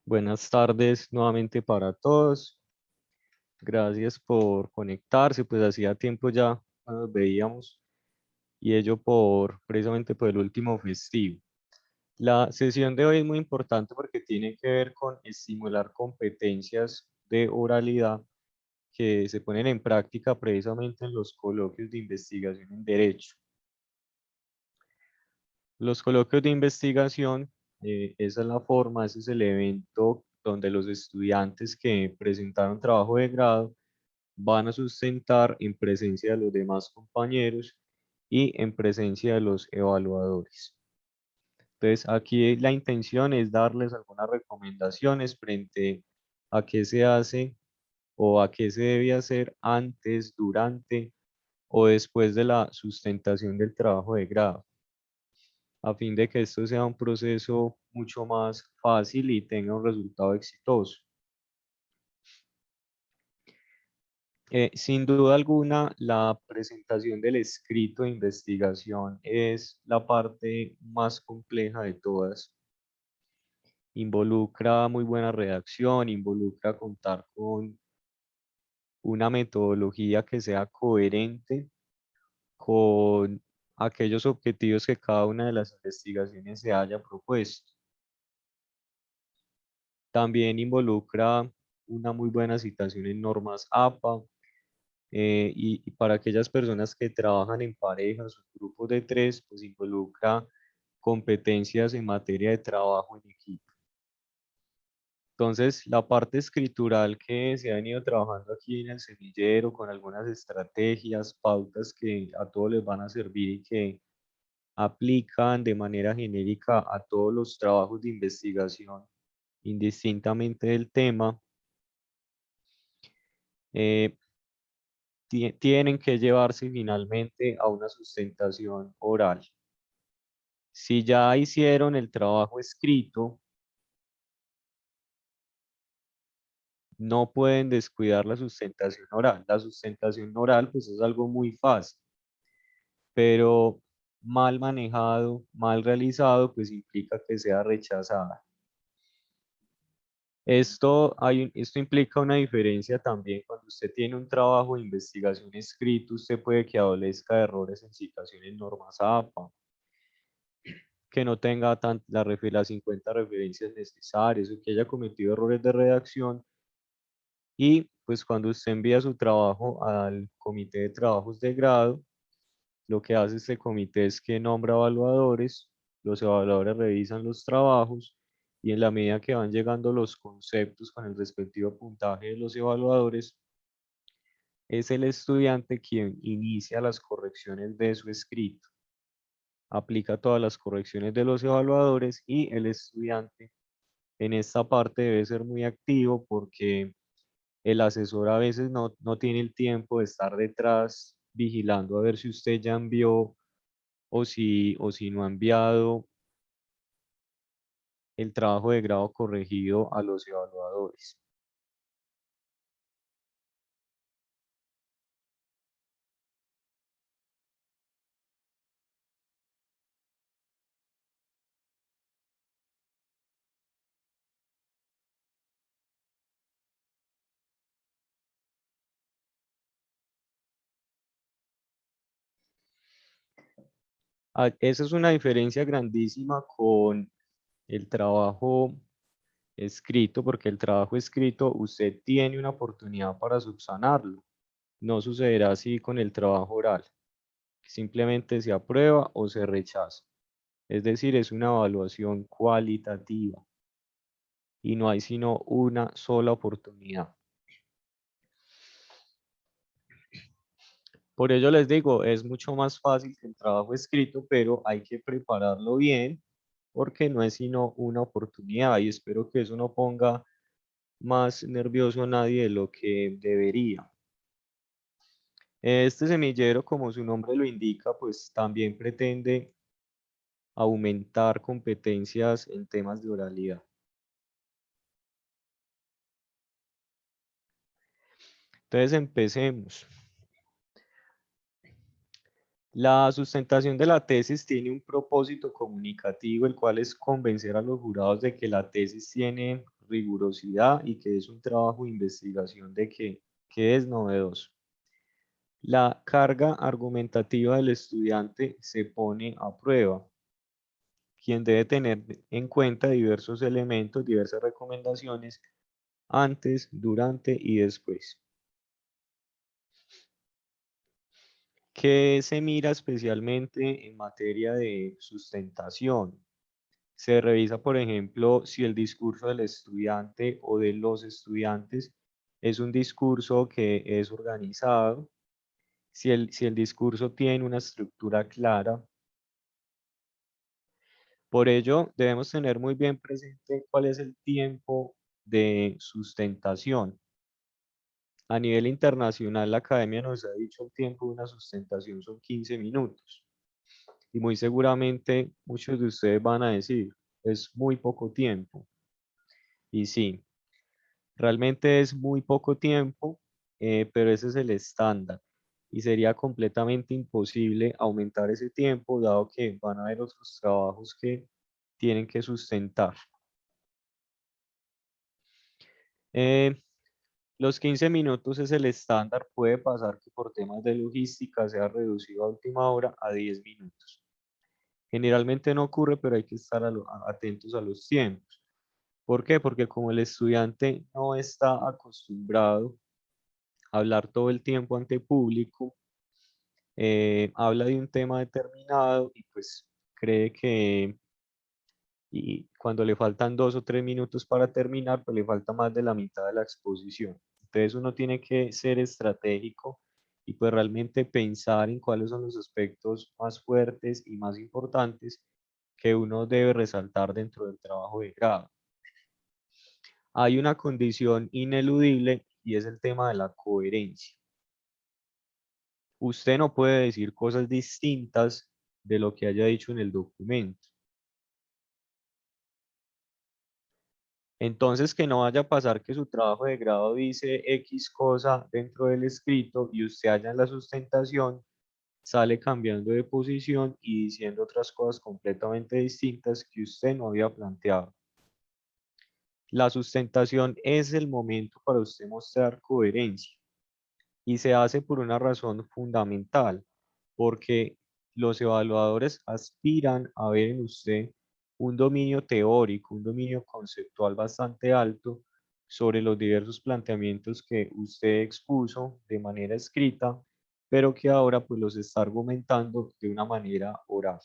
Buenas tardes nuevamente para todos. Gracias por conectarse, pues hacía tiempo ya no nos veíamos y ello precisamente por el último festivo. La sesión de hoy es muy importante porque tiene que ver con estimular competencias de oralidad que se ponen en práctica precisamente en los coloquios de investigación en derecho. Los coloquios de investigación, esa es la forma, ese es el evento donde los estudiantes que presentaron trabajo de grado van a sustentar en presencia de los demás compañeros y en presencia de los evaluadores. Entonces, aquí la intención es darles algunas recomendaciones frente a qué se hace o a qué se debe hacer antes, durante o después de la sustentación del trabajo de grado, a fin de que esto sea un proceso mucho más fácil y tenga un resultado exitoso. Sin duda alguna, la presentación del escrito de investigación es la parte más compleja de todas. Involucra muy buena redacción, involucra contar con una metodología que sea coherente con aquellos objetivos que cada una de las investigaciones se haya propuesto. También involucra una muy buena citación en normas APA, y para aquellas personas que trabajan en parejas o grupos de tres, pues involucra competencias en materia de trabajo en equipo. Entonces, la parte escritural que se ha venido trabajando aquí en el semillero con algunas estrategias, pautas que a todos les van a servir y que aplican de manera genérica a todos los trabajos de investigación, indistintamente del tema, eh, tienen que llevarse finalmente a una sustentación oral. Si ya hicieron el trabajo escrito, no pueden descuidar la sustentación oral. La sustentación oral, pues es algo muy fácil, pero mal manejado, mal realizado, pues implica que sea rechazada. Esto implica una diferencia también cuando usted tiene un trabajo de investigación escrito, usted puede que adolezca de errores en citación en normas APA, que no tenga las 50 referencias necesarias o que haya cometido errores de redacción. Y pues cuando usted envía su trabajo al comité de trabajos de grado, lo que hace este comité es que nombra evaluadores, los evaluadores revisan los trabajos y en la medida que van llegando los conceptos con el respectivo puntaje de los evaluadores, es el estudiante quien inicia las correcciones de su escrito, aplica todas las correcciones de los evaluadores y el estudiante en esta parte debe ser muy activo porque el asesor a veces no tiene el tiempo de estar detrás vigilando a ver si usted ya envió o si no ha enviado el trabajo de grado corregido a los evaluadores. Esa es una diferencia grandísima con el trabajo escrito, porque el trabajo escrito usted tiene una oportunidad para subsanarlo. No sucederá así con el trabajo oral. Simplemente se aprueba o se rechaza. Es decir, es una evaluación cualitativa y no hay sino una sola oportunidad. Por ello les digo, es mucho más fácil que el trabajo escrito, pero hay que prepararlo bien porque no es sino una oportunidad y espero que eso no ponga más nervioso a nadie de lo que debería. Este semillero, como su nombre lo indica, pues también pretende aumentar competencias en temas de oralidad. Entonces empecemos. La sustentación de la tesis tiene un propósito comunicativo, el cual es convencer a los jurados de que la tesis tiene rigurosidad y que es un trabajo de investigación que es novedoso. La carga argumentativa del estudiante se pone a prueba, quien debe tener en cuenta diversos elementos, diversas recomendaciones antes, durante y después. ¿Qué se mira especialmente en materia de sustentación? Se revisa, por ejemplo, si el discurso del estudiante o de los estudiantes es un discurso que es organizado, si el discurso tiene una estructura clara. Por ello, debemos tener muy bien presente cuál es el tiempo de sustentación. A nivel internacional, la academia nos ha dicho el tiempo de una sustentación son 15 minutos. Y muy seguramente muchos de ustedes van a decir, es muy poco tiempo. Y sí, realmente es muy poco tiempo, pero ese es el estándar. Y sería completamente imposible aumentar ese tiempo, dado que van a haber otros trabajos que tienen que sustentar. Eh, los 15 minutos es el estándar. Puede pasar que por temas de logística sea reducido a última hora a 10 minutos. Generalmente no ocurre, pero hay que estar atentos a los tiempos. ¿Por qué? Porque como el estudiante no está acostumbrado a hablar todo el tiempo ante público, habla de un tema determinado y pues cree que y cuando le faltan 2 o 3 minutos para terminar, pues le falta más de la mitad de la exposición. Entonces uno tiene que ser estratégico y pues realmente pensar en cuáles son los aspectos más fuertes y más importantes que uno debe resaltar dentro del trabajo de grado. Hay una condición ineludible y es el tema de la coherencia. Usted no puede decir cosas distintas de lo que haya dicho en el documento. Entonces, que no vaya a pasar que su trabajo de grado dice X cosa dentro del escrito y usted haya en la sustentación, sale cambiando de posición y diciendo otras cosas completamente distintas que usted no había planteado. La sustentación es el momento para usted mostrar coherencia y se hace por una razón fundamental, porque los evaluadores aspiran a ver en usted un dominio teórico, un dominio conceptual bastante alto sobre los diversos planteamientos que usted expuso de manera escrita, pero que ahora pues los está argumentando de una manera oral.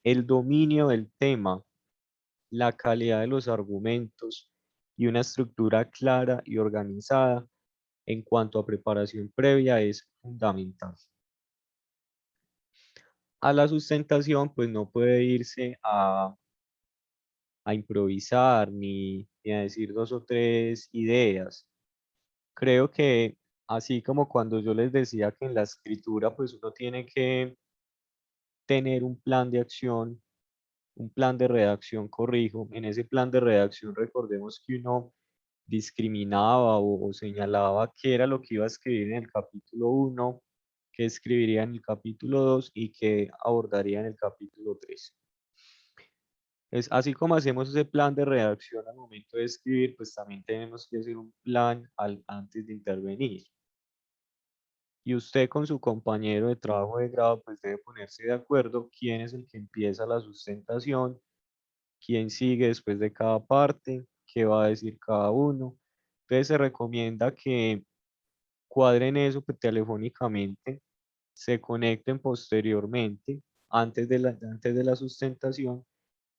El dominio del tema, la calidad de los argumentos y una estructura clara y organizada en cuanto a preparación previa es fundamental. A la sustentación, pues no puede irse a improvisar ni a decir 2 o 3 ideas. Creo que así como cuando yo les decía que en la escritura, pues uno tiene que tener un plan de acción, un plan de redacción, corrijo. En ese plan de redacción recordemos que uno discriminaba o señalaba qué era lo que iba a escribir en el capítulo 1, qué escribiría en el capítulo 2 y qué abordaría en el capítulo 3. Es así como hacemos ese plan de redacción al momento de escribir, pues también tenemos que hacer un plan antes de intervenir. Y usted con su compañero de trabajo de grado, pues debe ponerse de acuerdo quién es el que empieza la sustentación, quién sigue después de cada parte, qué va a decir cada uno. Entonces se recomienda que cuadren eso pues, telefónicamente, se conecten posteriormente, antes de la sustentación,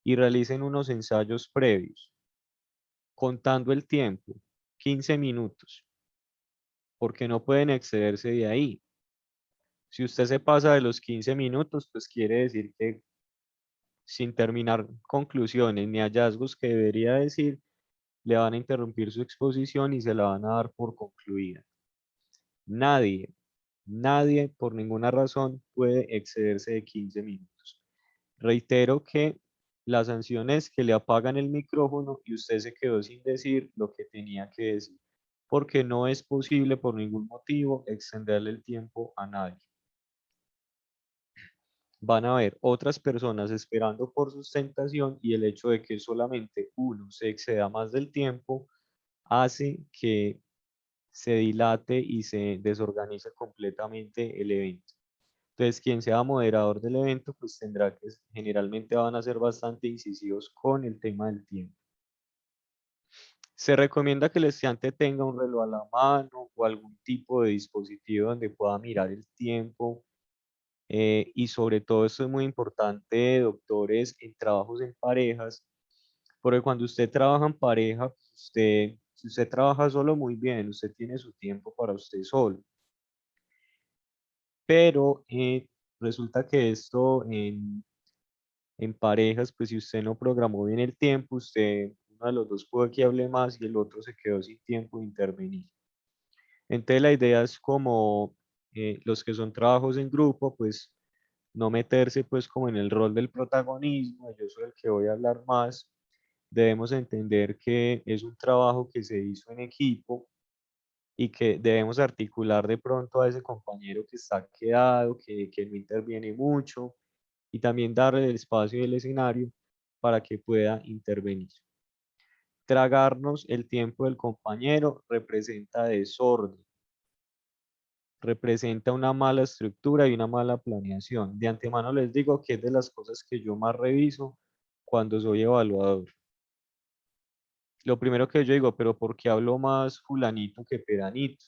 y realicen unos ensayos previos, contando el tiempo, 15 minutos, porque no pueden excederse de ahí. Si usted se pasa de los 15 minutos, pues quiere decir que sin terminar conclusiones ni hallazgos que debería decir, le van a interrumpir su exposición y se la van a dar por concluida. Nadie, nadie por ninguna razón puede excederse de 15 minutos. Reitero que la sanción es que le apagan el micrófono y usted se quedó sin decir lo que tenía que decir, porque no es posible por ningún motivo extenderle el tiempo a nadie. van a haber otras personas esperando por sustentación y el hecho de que solamente uno se exceda más del tiempo hace que se dilate y se desorganice completamente el evento. Entonces, quien sea moderador del evento, pues tendrá que, generalmente van a ser bastante incisivos con el tema del tiempo. Se recomienda que el estudiante tenga un reloj a la mano o algún tipo de dispositivo donde pueda mirar el tiempo. Y sobre todo esto es muy importante, doctores, en trabajos en parejas, porque cuando usted trabaja en pareja, pues si usted trabaja solo, muy bien, usted tiene su tiempo para usted solo. Pero resulta que esto en parejas, pues si usted no programó bien el tiempo, uno de los dos puede que hable más y el otro se quedó sin tiempo de intervenir. Entonces la idea es como los que son trabajos en grupo, pues no meterse pues como en el rol del protagonismo, yo soy el que voy a hablar más. Debemos entender que es un trabajo que se hizo en equipo y que debemos articular de pronto a ese compañero que está quedado, que no interviene mucho, y también darle el espacio y el escenario para que pueda intervenir. Tragarnos el tiempo del compañero representa desorden, representa una mala estructura y una mala planeación. De antemano les digo que es de las cosas que yo más reviso cuando soy evaluador. Lo primero que yo digo, pero ¿por qué hablo más fulanito que pedanito?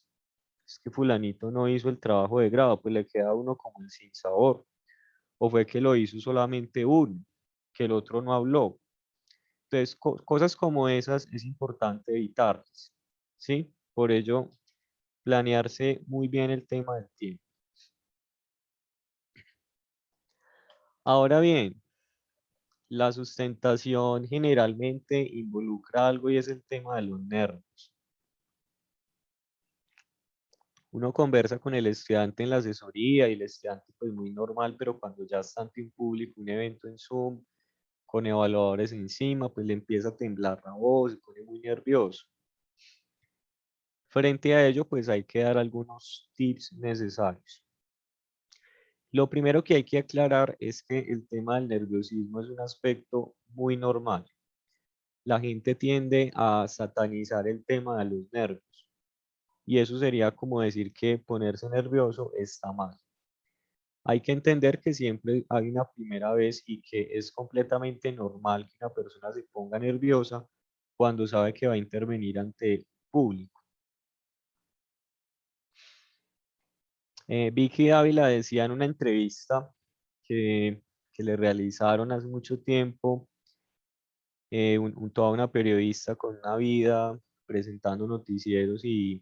Es que fulanito no hizo el trabajo de grado, pues le queda a uno como el sinsabor. O fue que lo hizo solamente uno, que el otro no habló. Entonces, cosas como esas es importante evitarlas, ¿sí? Por ello, planearse muy bien el tema del tiempo. Ahora bien, la sustentación generalmente involucra algo y es el tema de los nervios. Uno conversa con el estudiante en la asesoría y el estudiante pues muy normal, pero cuando ya está ante un público, un evento en Zoom, con evaluadores encima, pues le empieza a temblar la voz, se pone muy nervioso. Frente a ello, pues hay que dar algunos tips necesarios. Lo primero que hay que aclarar es que el tema del nerviosismo es un aspecto muy normal. La gente tiende a satanizar el tema de los nervios y eso sería como decir que ponerse nervioso está mal. Hay que entender que siempre hay una primera vez y que es completamente normal que una persona se ponga nerviosa cuando sabe que va a intervenir ante el público. Vicky Ávila decía en una entrevista que, que le realizaron hace mucho tiempo, toda una periodista con una vida presentando noticieros y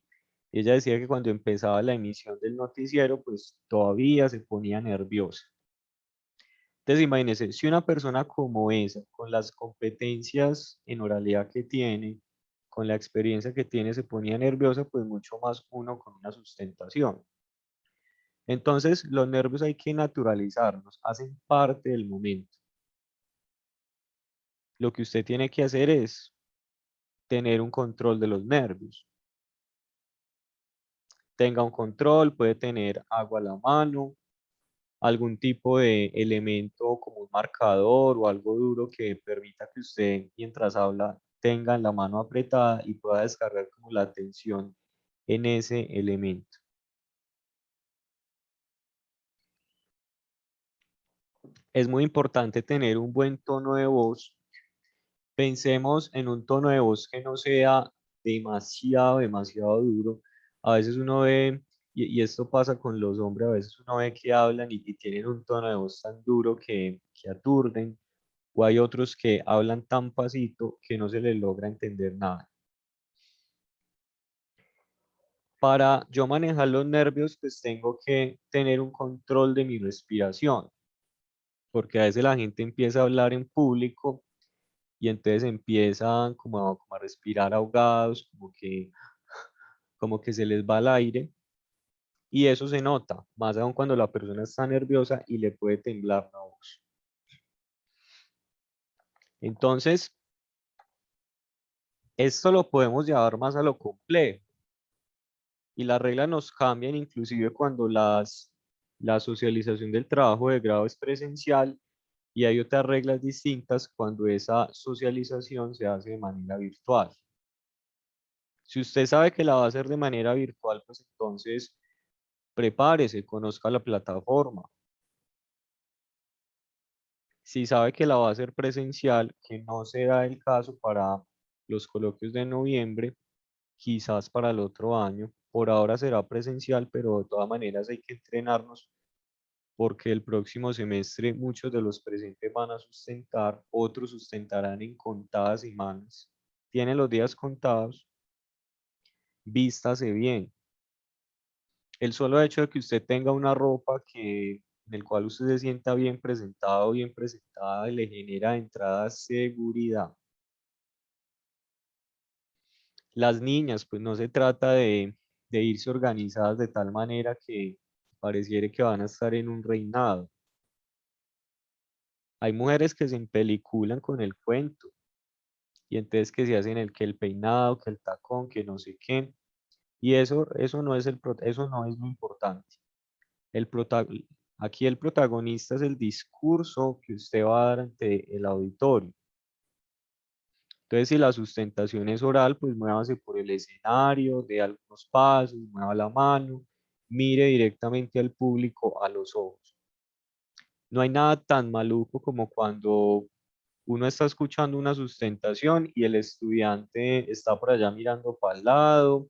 ella decía que cuando empezaba la emisión del noticiero, pues todavía se ponía nerviosa. Entonces, imagínense, si una persona como esa, con las competencias en oralidad que tiene, con la experiencia que tiene, se ponía nerviosa, pues mucho más uno con una sustentación. Entonces, los nervios hay que naturalizarlos, hacen parte del momento. Lo que usted tiene que hacer es tener un control de los nervios. Tenga un control, puede tener agua a la mano, algún tipo de elemento como un marcador o algo duro que permita que usted mientras habla tenga la mano apretada y pueda descargar como la atención en ese elemento. Es muy importante tener un buen tono de voz. Pensemos en un tono de voz que no sea demasiado duro. A veces uno ve, y esto pasa con los hombres, a veces uno ve que hablan y tienen un tono de voz tan duro que aturden, o hay otros que hablan tan pasito que no se les logra entender nada. Para yo manejar los nervios, pues tengo que tener un control de mi respiración, porque a veces la gente empieza a hablar en público y entonces empiezan como a respirar ahogados, como que se les va el aire y eso se nota, más aún cuando la persona está nerviosa y le puede temblar la voz. Entonces, esto lo podemos llevar más a lo complejo y las reglas nos cambian inclusive cuando La socialización del trabajo de grado es presencial y hay otras reglas distintas cuando esa socialización se hace de manera virtual. Si usted sabe que la va a hacer de manera virtual, pues entonces prepárese, conozca la plataforma. Si sabe que la va a hacer presencial, que no será el caso para los coloquios de noviembre, quizás para el otro año. Por ahora será presencial, pero de todas maneras hay que entrenarnos porque el próximo semestre muchos de los presentes van a sustentar, otros sustentarán en contadas semanas. Tiene los días contados, vístase bien. El solo hecho de que usted tenga una ropa en el cual usted se sienta bien presentado, bien presentada, le genera de entrada seguridad. Las niñas, pues no se trata de irse organizadas de tal manera que pareciera que van a estar en un reinado. Hay mujeres que se empeliculan con el cuento y entonces que se hacen que el peinado, que el tacón, que no sé qué. Y eso no es eso no es lo importante. El prota- Aquí el protagonista es el discurso que usted va a dar ante el auditorio. Entonces, si la sustentación es oral, pues muévase por el escenario, dé algunos pasos, mueva la mano, mire directamente al público a los ojos. No hay nada tan maluco como cuando uno está escuchando una sustentación y el estudiante está por allá mirando para el lado,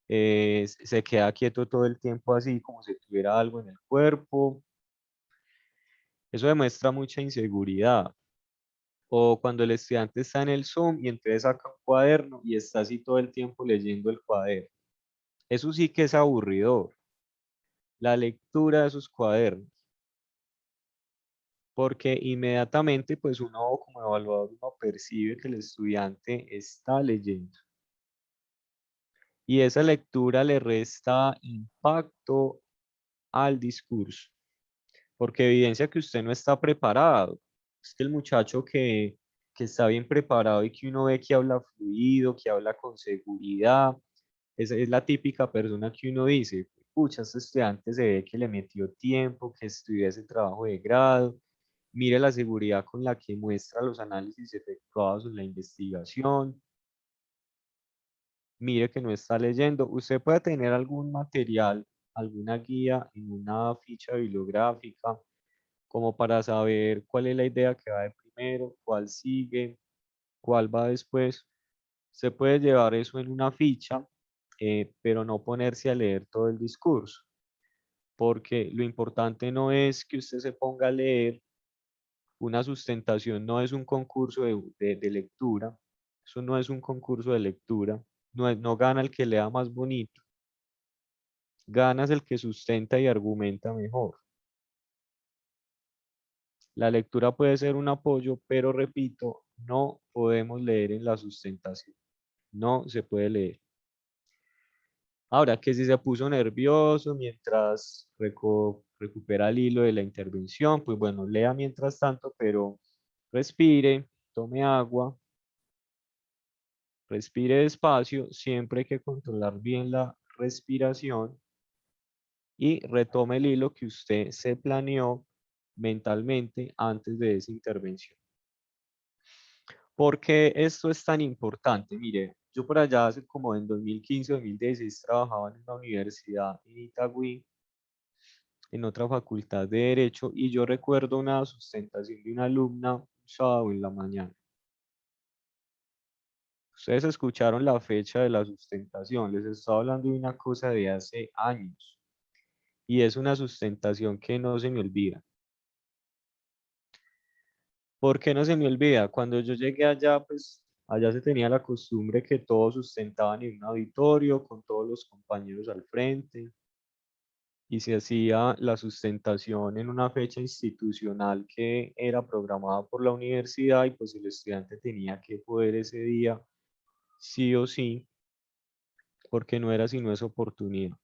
se queda quieto todo el tiempo así como si tuviera algo en el cuerpo. Eso demuestra mucha inseguridad. O cuando el estudiante está en el Zoom y entonces saca un cuaderno y está así todo el tiempo leyendo el cuaderno. Eso sí que es aburridor, la lectura de esos cuadernos, porque inmediatamente pues uno como evaluador uno percibe que el estudiante está leyendo y esa lectura le resta impacto al discurso, porque evidencia que usted no está preparado. Es que el muchacho que está bien preparado y que uno ve que habla fluido, que habla con seguridad, esa es la típica persona que uno dice, pucha, este estudiante se ve que le metió tiempo, que estudió ese trabajo de grado, mire la seguridad con la que muestra los análisis efectuados en la investigación, mire que no está leyendo. Usted puede tener algún material, alguna guía en una ficha bibliográfica, como para saber cuál es la idea que va de primero, cuál sigue, cuál va después. Se puede llevar eso en una ficha, pero no ponerse a leer todo el discurso, porque lo importante no es que usted se ponga a leer, una sustentación no es un concurso de lectura, eso no es un concurso de lectura, no gana el que lea más bonito, gana es el que sustenta y argumenta mejor. La lectura puede ser un apoyo, pero repito, no podemos leer en la sustentación, no se puede leer. Ahora, que si se puso nervioso mientras recupera el hilo de la intervención, pues bueno, lea mientras tanto, pero respire, tome agua, respire despacio, siempre hay que controlar bien la respiración y retome el hilo que usted se planeó mentalmente antes de esa intervención. ¿Por qué esto es tan importante? Mire, yo por allá hace como en 2015, 2016 trabajaba en una universidad en Itagüí, en otra facultad de Derecho, y yo recuerdo una sustentación de una alumna un sábado en la mañana. Ustedes escucharon la fecha de la sustentación, les estaba hablando de una cosa de hace años, y es una sustentación que no se me olvida. ¿Por qué no se me olvida? Cuando yo llegué allá, pues allá se tenía la costumbre que todos sustentaban en un auditorio con todos los compañeros al frente y se hacía la sustentación en una fecha institucional que era programada por la universidad y pues el estudiante tenía que poder ese día sí o sí, porque no era sino esa oportunidad.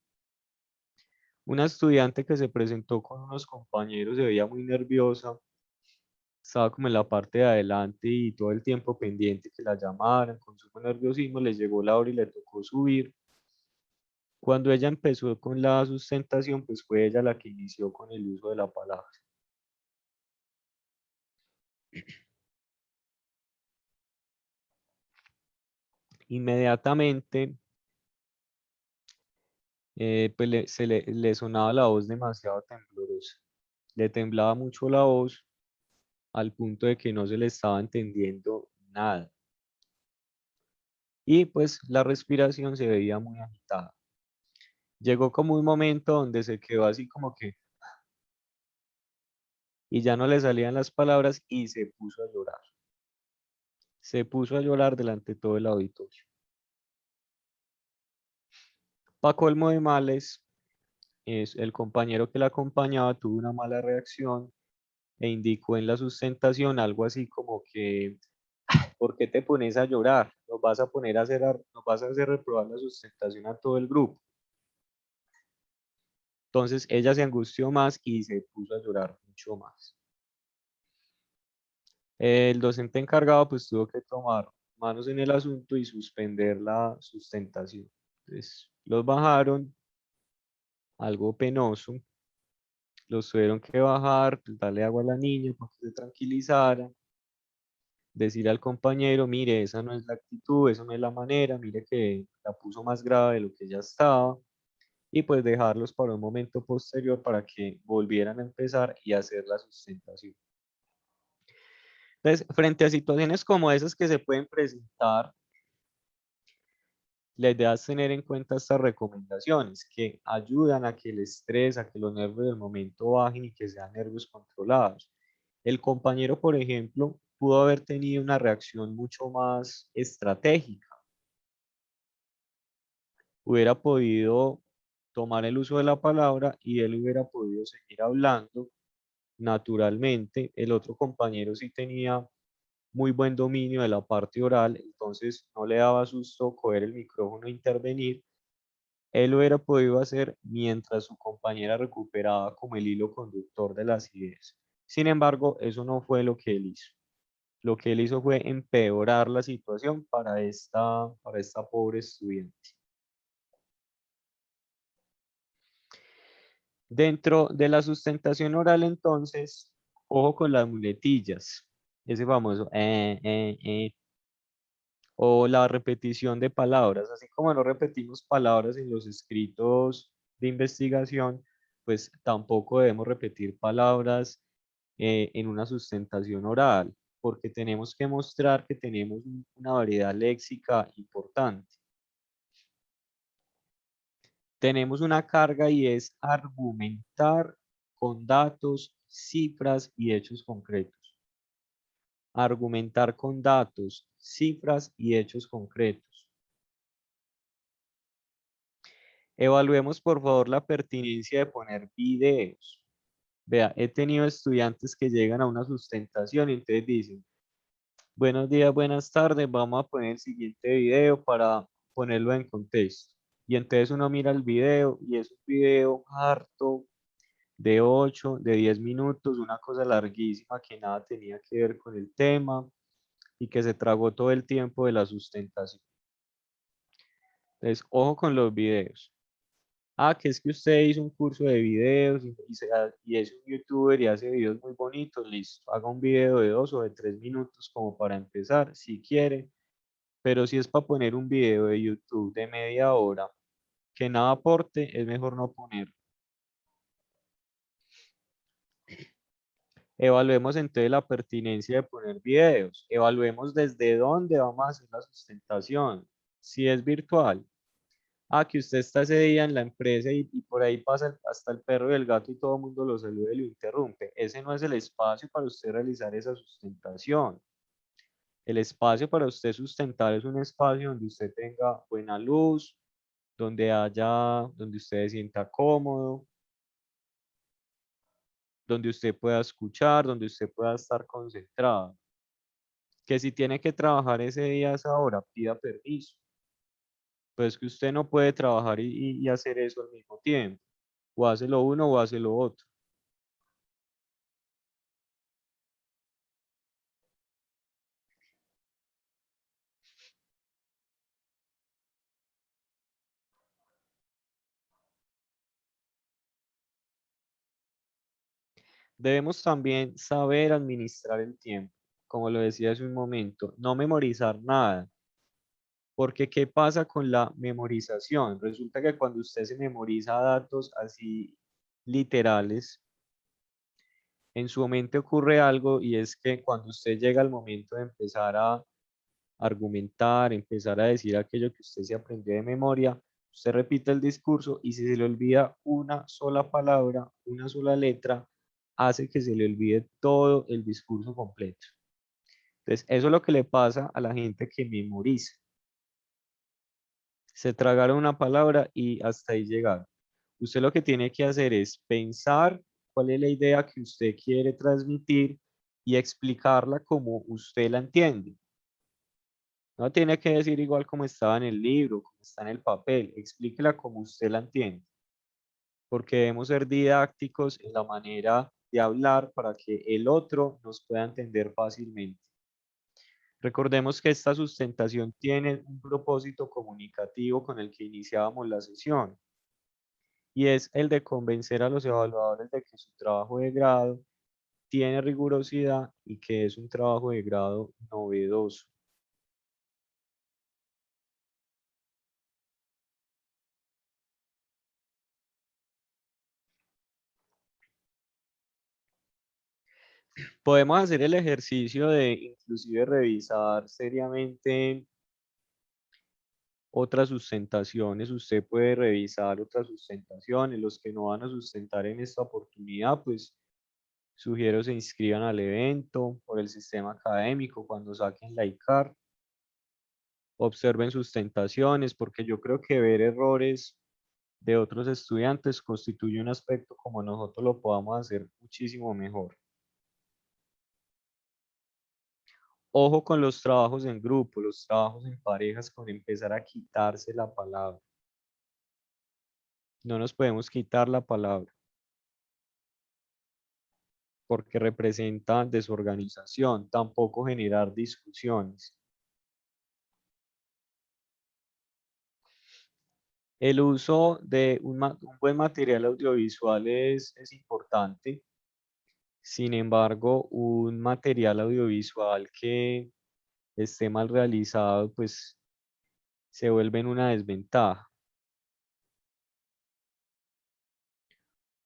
Una estudiante que se presentó con unos compañeros se veía muy nerviosa, estaba como en la parte de adelante y todo el tiempo pendiente que la llamaran, con su nerviosismo le llegó la hora y le tocó subir. Cuando ella empezó con la sustentación, pues fue ella la que inició con el uso de la palabra. Inmediatamente, pues le sonaba la voz demasiado temblorosa. Le temblaba mucho la voz al punto de que no se le estaba entendiendo nada. Y pues la respiración se veía muy agitada. Llegó como un momento donde se quedó así como que, y ya no le salían las palabras y se puso a llorar. Se puso a llorar delante de todo el auditorio. Pa' colmo de males, el compañero que la acompañaba tuvo una mala reacción e indicó en la sustentación algo así como que, ¿por qué te pones a llorar? Nos vas a poner a hacer, nos vas a hacer reprobar la sustentación a todo el grupo. Entonces ella se angustió más y se puso a llorar mucho más. El docente encargado pues tuvo que tomar manos en el asunto y suspender la sustentación. Entonces los bajaron, algo penoso, los tuvieron que bajar, pues, darle agua a la niña para que se tranquilizara, decir al compañero, mire, esa no es la actitud, esa no es la manera, mire que la puso más grave de lo que ya estaba, y pues dejarlos para un momento posterior para que volvieran a empezar y hacer la sustentación. Entonces, frente a situaciones como esas que se pueden presentar, la idea es tener en cuenta estas recomendaciones que ayudan a que el estrés, a que los nervios del momento bajen y que sean nervios controlados. El compañero, por ejemplo, pudo haber tenido una reacción mucho más estratégica. Hubiera podido tomar el uso de la palabra y él hubiera podido seguir hablando naturalmente. El otro compañero sí tenía muy buen dominio de la parte oral, entonces no le daba susto coger el micrófono e intervenir. Él lo hubiera podido hacer mientras su compañera recuperaba como el hilo conductor de las ideas. Sin embargo, eso no fue lo que él hizo. Lo que él hizo fue empeorar la situación para esta pobre estudiante. Dentro de la sustentación oral, entonces, ojo con las muletillas. Ese famoso o la repetición de palabras. Así como no repetimos palabras en los escritos de investigación, pues tampoco debemos repetir palabras en una sustentación oral, porque tenemos que mostrar que tenemos una variedad léxica importante. Tenemos una carga y es argumentar con datos, cifras y hechos concretos. Argumentar con datos, cifras y hechos concretos. Evaluemos por favor la pertinencia de poner videos. Vea, he tenido estudiantes que llegan a una sustentación y entonces dicen, buenos días, buenas tardes, vamos a poner el siguiente video para ponerlo en contexto. Y entonces uno mira el video y es un video harto de 8, de 10 minutos, una cosa larguísima que nada tenía que ver con el tema y que se tragó todo el tiempo de la sustentación. Entonces, ojo con los videos. Ah, que es que usted hizo un curso de videos y es un youtuber y hace videos muy bonitos, listo. Haga un video de 2 o de 3 minutos como para empezar, si quiere. Pero si es para poner un video de YouTube de media hora que nada aporte, es mejor no poner. Evaluemos entonces la pertinencia de poner videos. Evaluemos desde dónde vamos a hacer la sustentación. Si es virtual. Ah, que usted está ese día en la empresa y por ahí pasa hasta el perro y el gato y todo el mundo lo saluda y lo interrumpe. Ese no es el espacio para usted realizar esa sustentación. El espacio para usted sustentar es un espacio donde usted tenga buena luz, donde usted se sienta cómodo, donde usted pueda escuchar, donde usted pueda estar concentrado. Que si tiene que trabajar ese día a esa hora, pida permiso. Pues que usted no puede trabajar y hacer eso al mismo tiempo. O hace lo uno o hace lo otro. Debemos también saber administrar el tiempo, como lo decía hace un momento, no memorizar nada, porque ¿qué pasa con la memorización? Resulta que cuando usted se memoriza datos así literales, en su mente ocurre algo y es que cuando usted llega al momento de empezar a argumentar, empezar a decir aquello que usted se aprendió de memoria, usted repite el discurso y si se le olvida una sola palabra, una sola letra, hace que se le olvide todo el discurso completo. Entonces, eso es lo que le pasa a la gente que memoriza. Se tragaron una palabra y hasta ahí llegaron. Usted lo que tiene que hacer es pensar cuál es la idea que usted quiere transmitir y explicarla como usted la entiende. No tiene que decir igual como estaba en el libro, como está en el papel. Explíquela como usted la entiende, porque debemos ser didácticos en la manera de hablar para que el otro nos pueda entender fácilmente. Recordemos que esta sustentación tiene un propósito comunicativo con el que iniciábamos la sesión, y es el de convencer a los evaluadores de que su trabajo de grado tiene rigurosidad y que es un trabajo de grado novedoso. Podemos hacer el ejercicio de inclusive revisar seriamente otras sustentaciones. Usted puede revisar otras sustentaciones. Los que no van a sustentar en esta oportunidad, pues sugiero se inscriban al evento por el sistema académico cuando saquen la ICAR. Observen sustentaciones, porque yo creo que ver errores de otros estudiantes constituye un aspecto como nosotros lo podamos hacer muchísimo mejor. Ojo con los trabajos en grupo, los trabajos en parejas, con empezar a quitarse la palabra. No nos podemos quitar la palabra porque representa desorganización, tampoco generar discusiones. El uso de un buen material audiovisual es importante. Sin embargo, un material audiovisual que esté mal realizado, pues se vuelve en una desventaja.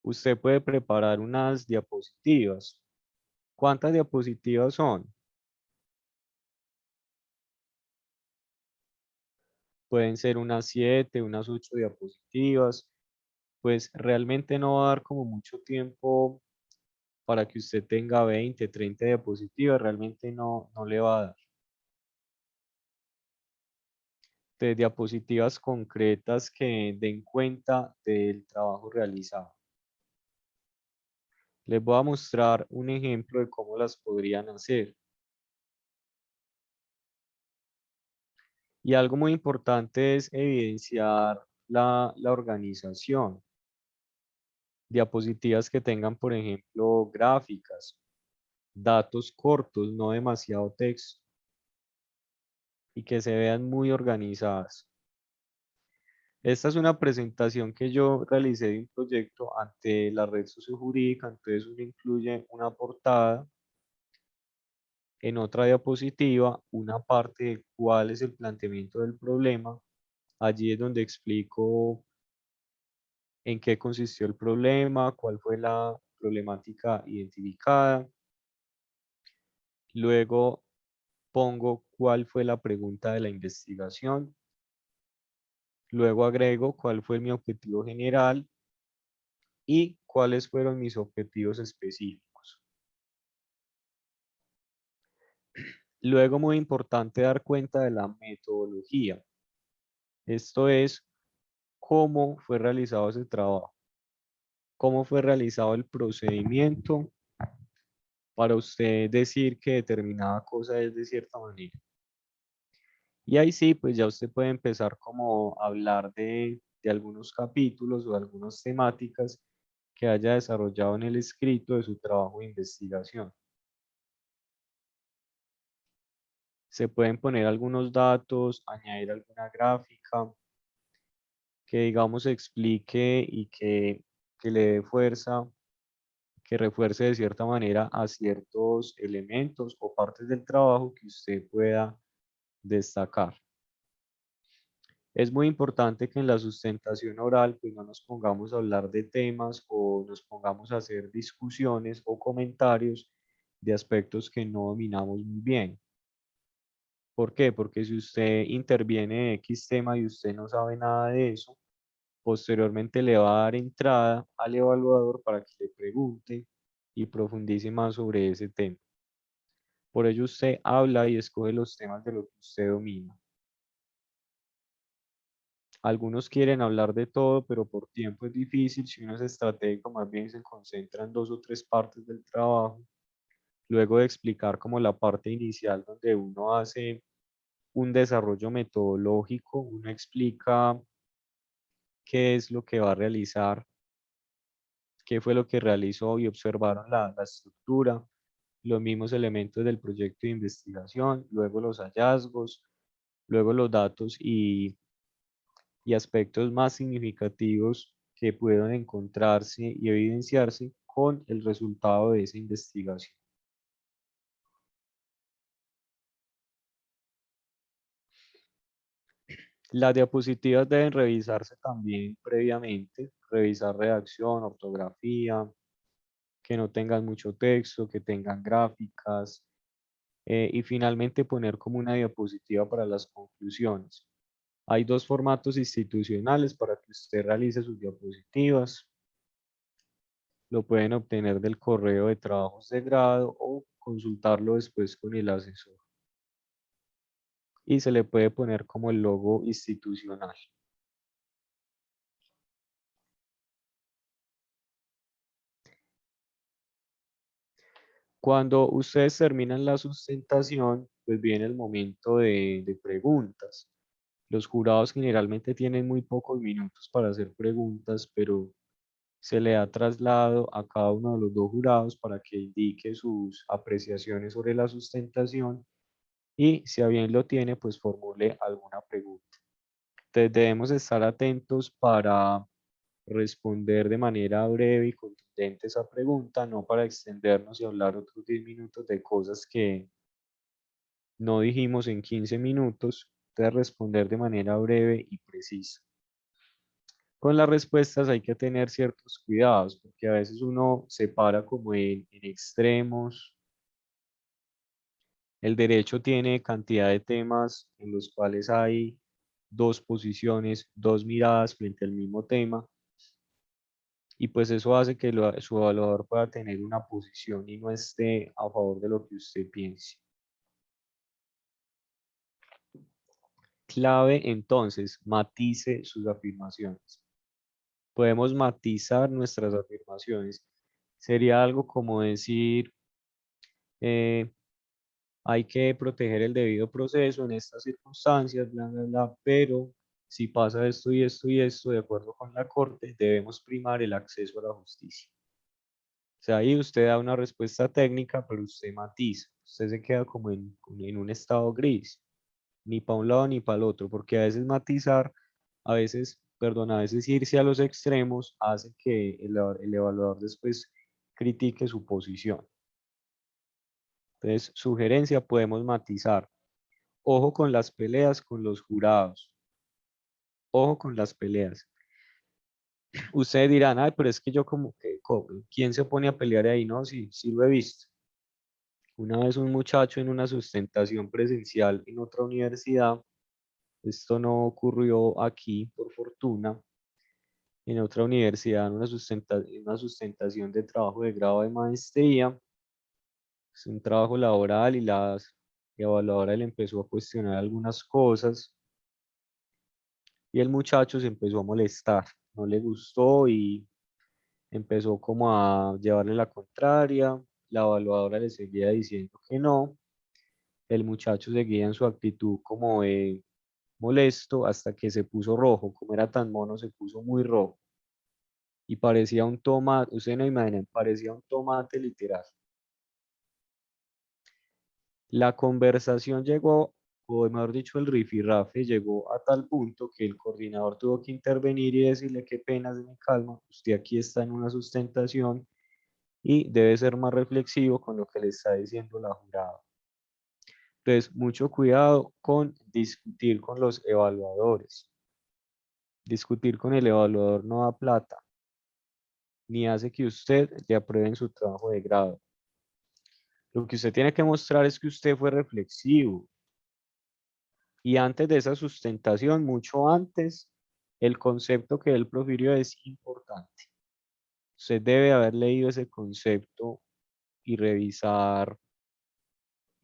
Usted puede preparar unas diapositivas. ¿Cuántas diapositivas son? Pueden ser unas 7, unas 8 diapositivas. Pues realmente no va a dar como mucho tiempo para que usted tenga 20, 30 diapositivas. Realmente no le va a dar. De diapositivas concretas que den cuenta del trabajo realizado. Les voy a mostrar un ejemplo de cómo las podrían hacer. Y algo muy importante es evidenciar la organización. Diapositivas que tengan, por ejemplo, gráficas, datos cortos, no demasiado texto, y que se vean muy organizadas. Esta es una presentación que yo realicé de un proyecto ante la red sociojurídica, entonces uno incluye una portada, en otra diapositiva una parte de cuál es el planteamiento del problema. Allí es donde explico en qué consistió el problema, cuál fue la problemática identificada. Luego pongo cuál fue la pregunta de la investigación. Luego agrego cuál fue mi objetivo general y cuáles fueron mis objetivos específicos. Luego, muy importante dar cuenta de la metodología. Esto es cómo fue realizado ese trabajo, cómo fue realizado el procedimiento para usted decir que determinada cosa es de cierta manera. Y ahí sí, pues ya usted puede empezar como a hablar de algunos capítulos o algunas temáticas que haya desarrollado en el escrito de su trabajo de investigación. Se pueden poner algunos datos, añadir alguna gráfica que digamos explique y que le dé fuerza, que refuerce de cierta manera a ciertos elementos o partes del trabajo que usted pueda destacar. Es muy importante que en la sustentación oral pues no nos pongamos a hablar de temas o nos pongamos a hacer discusiones o comentarios de aspectos que no dominamos muy bien. ¿Por qué? Porque si usted interviene en X tema y usted no sabe nada de eso, posteriormente le va a dar entrada al evaluador para que le pregunte y profundice más sobre ese tema. Por ello usted habla y escoge los temas de lo que usted domina. Algunos quieren hablar de todo, pero por tiempo es difícil. Si uno es estratégico, más bien se concentra en dos o tres partes del trabajo. Luego de explicar como la parte inicial donde uno hace un desarrollo metodológico, uno explica qué es lo que va a realizar, qué fue lo que realizó y observaron la estructura, los mismos elementos del proyecto de investigación, luego los hallazgos, luego los datos y aspectos más significativos que pudieron encontrarse y evidenciarse con el resultado de esa investigación. Las diapositivas deben revisarse también previamente, revisar redacción, ortografía, que no tengan mucho texto, que tengan gráficas, y finalmente poner como una diapositiva para las conclusiones. Hay dos formatos institucionales para que usted realice sus diapositivas. Lo pueden obtener del correo de trabajos de grado o consultarlo después con el asesor. Y se le puede poner como el logo institucional. Cuando ustedes terminan la sustentación, pues viene el momento de preguntas. Los jurados generalmente tienen muy pocos minutos para hacer preguntas, pero se le da traslado a cada uno de los dos jurados para que indique sus apreciaciones sobre la sustentación y si a bien lo tiene, pues formule alguna pregunta. Entonces debemos estar atentos para responder de manera breve y contundente esa pregunta, no para extendernos y hablar otros 10 minutos de cosas que no dijimos en 15 minutos, de responder de manera breve y precisa. Con las respuestas hay que tener ciertos cuidados, porque a veces uno se para como en extremos. El derecho tiene cantidad de temas en los cuales hay dos posiciones, dos miradas frente al mismo tema, y pues eso hace que su evaluador pueda tener una posición y no esté a favor de lo que usted piense. Clave entonces, matice sus afirmaciones. Podemos matizar nuestras afirmaciones. Sería algo como decir, eh, hay que proteger el debido proceso en estas circunstancias, bla, bla, bla, pero si pasa esto y esto y esto, de acuerdo con la Corte, debemos primar el acceso a la justicia. O sea, ahí usted da una respuesta técnica, pero usted matiza. Usted se queda como en un estado gris, ni para un lado ni para el otro, porque a veces matizar, a veces, perdón, a veces irse a los extremos hace que el evaluador después critique su posición. Entonces, sugerencia, podemos matizar. Ojo con las peleas con los jurados. Ojo con las peleas. Ustedes dirán, ay, pero es que yo como que, ¿quién se pone a pelear ahí? No, sí, sí lo he visto. Una vez un muchacho en una sustentación presencial en otra universidad, esto no ocurrió aquí por fortuna, en otra universidad, en una sustentación de trabajo de grado de maestría, es un trabajo laboral y la evaluadora le empezó a cuestionar algunas cosas y el muchacho se empezó a molestar, no le gustó y empezó como a llevarle la contraria, la evaluadora le seguía diciendo que no, el muchacho seguía en su actitud como de molesto hasta que se puso rojo, como era tan mono se puso muy rojo y parecía un tomate, ustedes no imaginan, parecía un tomate literal. La conversación llegó, o mejor dicho, el rifirrafe llegó a tal punto que el coordinador tuvo que intervenir y decirle qué pena, se me calma, usted aquí está en una sustentación y debe ser más reflexivo con lo que le está diciendo la jurada. Entonces, mucho cuidado con discutir con los evaluadores. Discutir con el evaluador no da plata, ni hace que usted le aprueben su trabajo de grado. Lo que usted tiene que mostrar es que usted fue reflexivo. Y antes de esa sustentación, mucho antes, el concepto que él profirió es importante. Usted debe haber leído ese concepto y revisar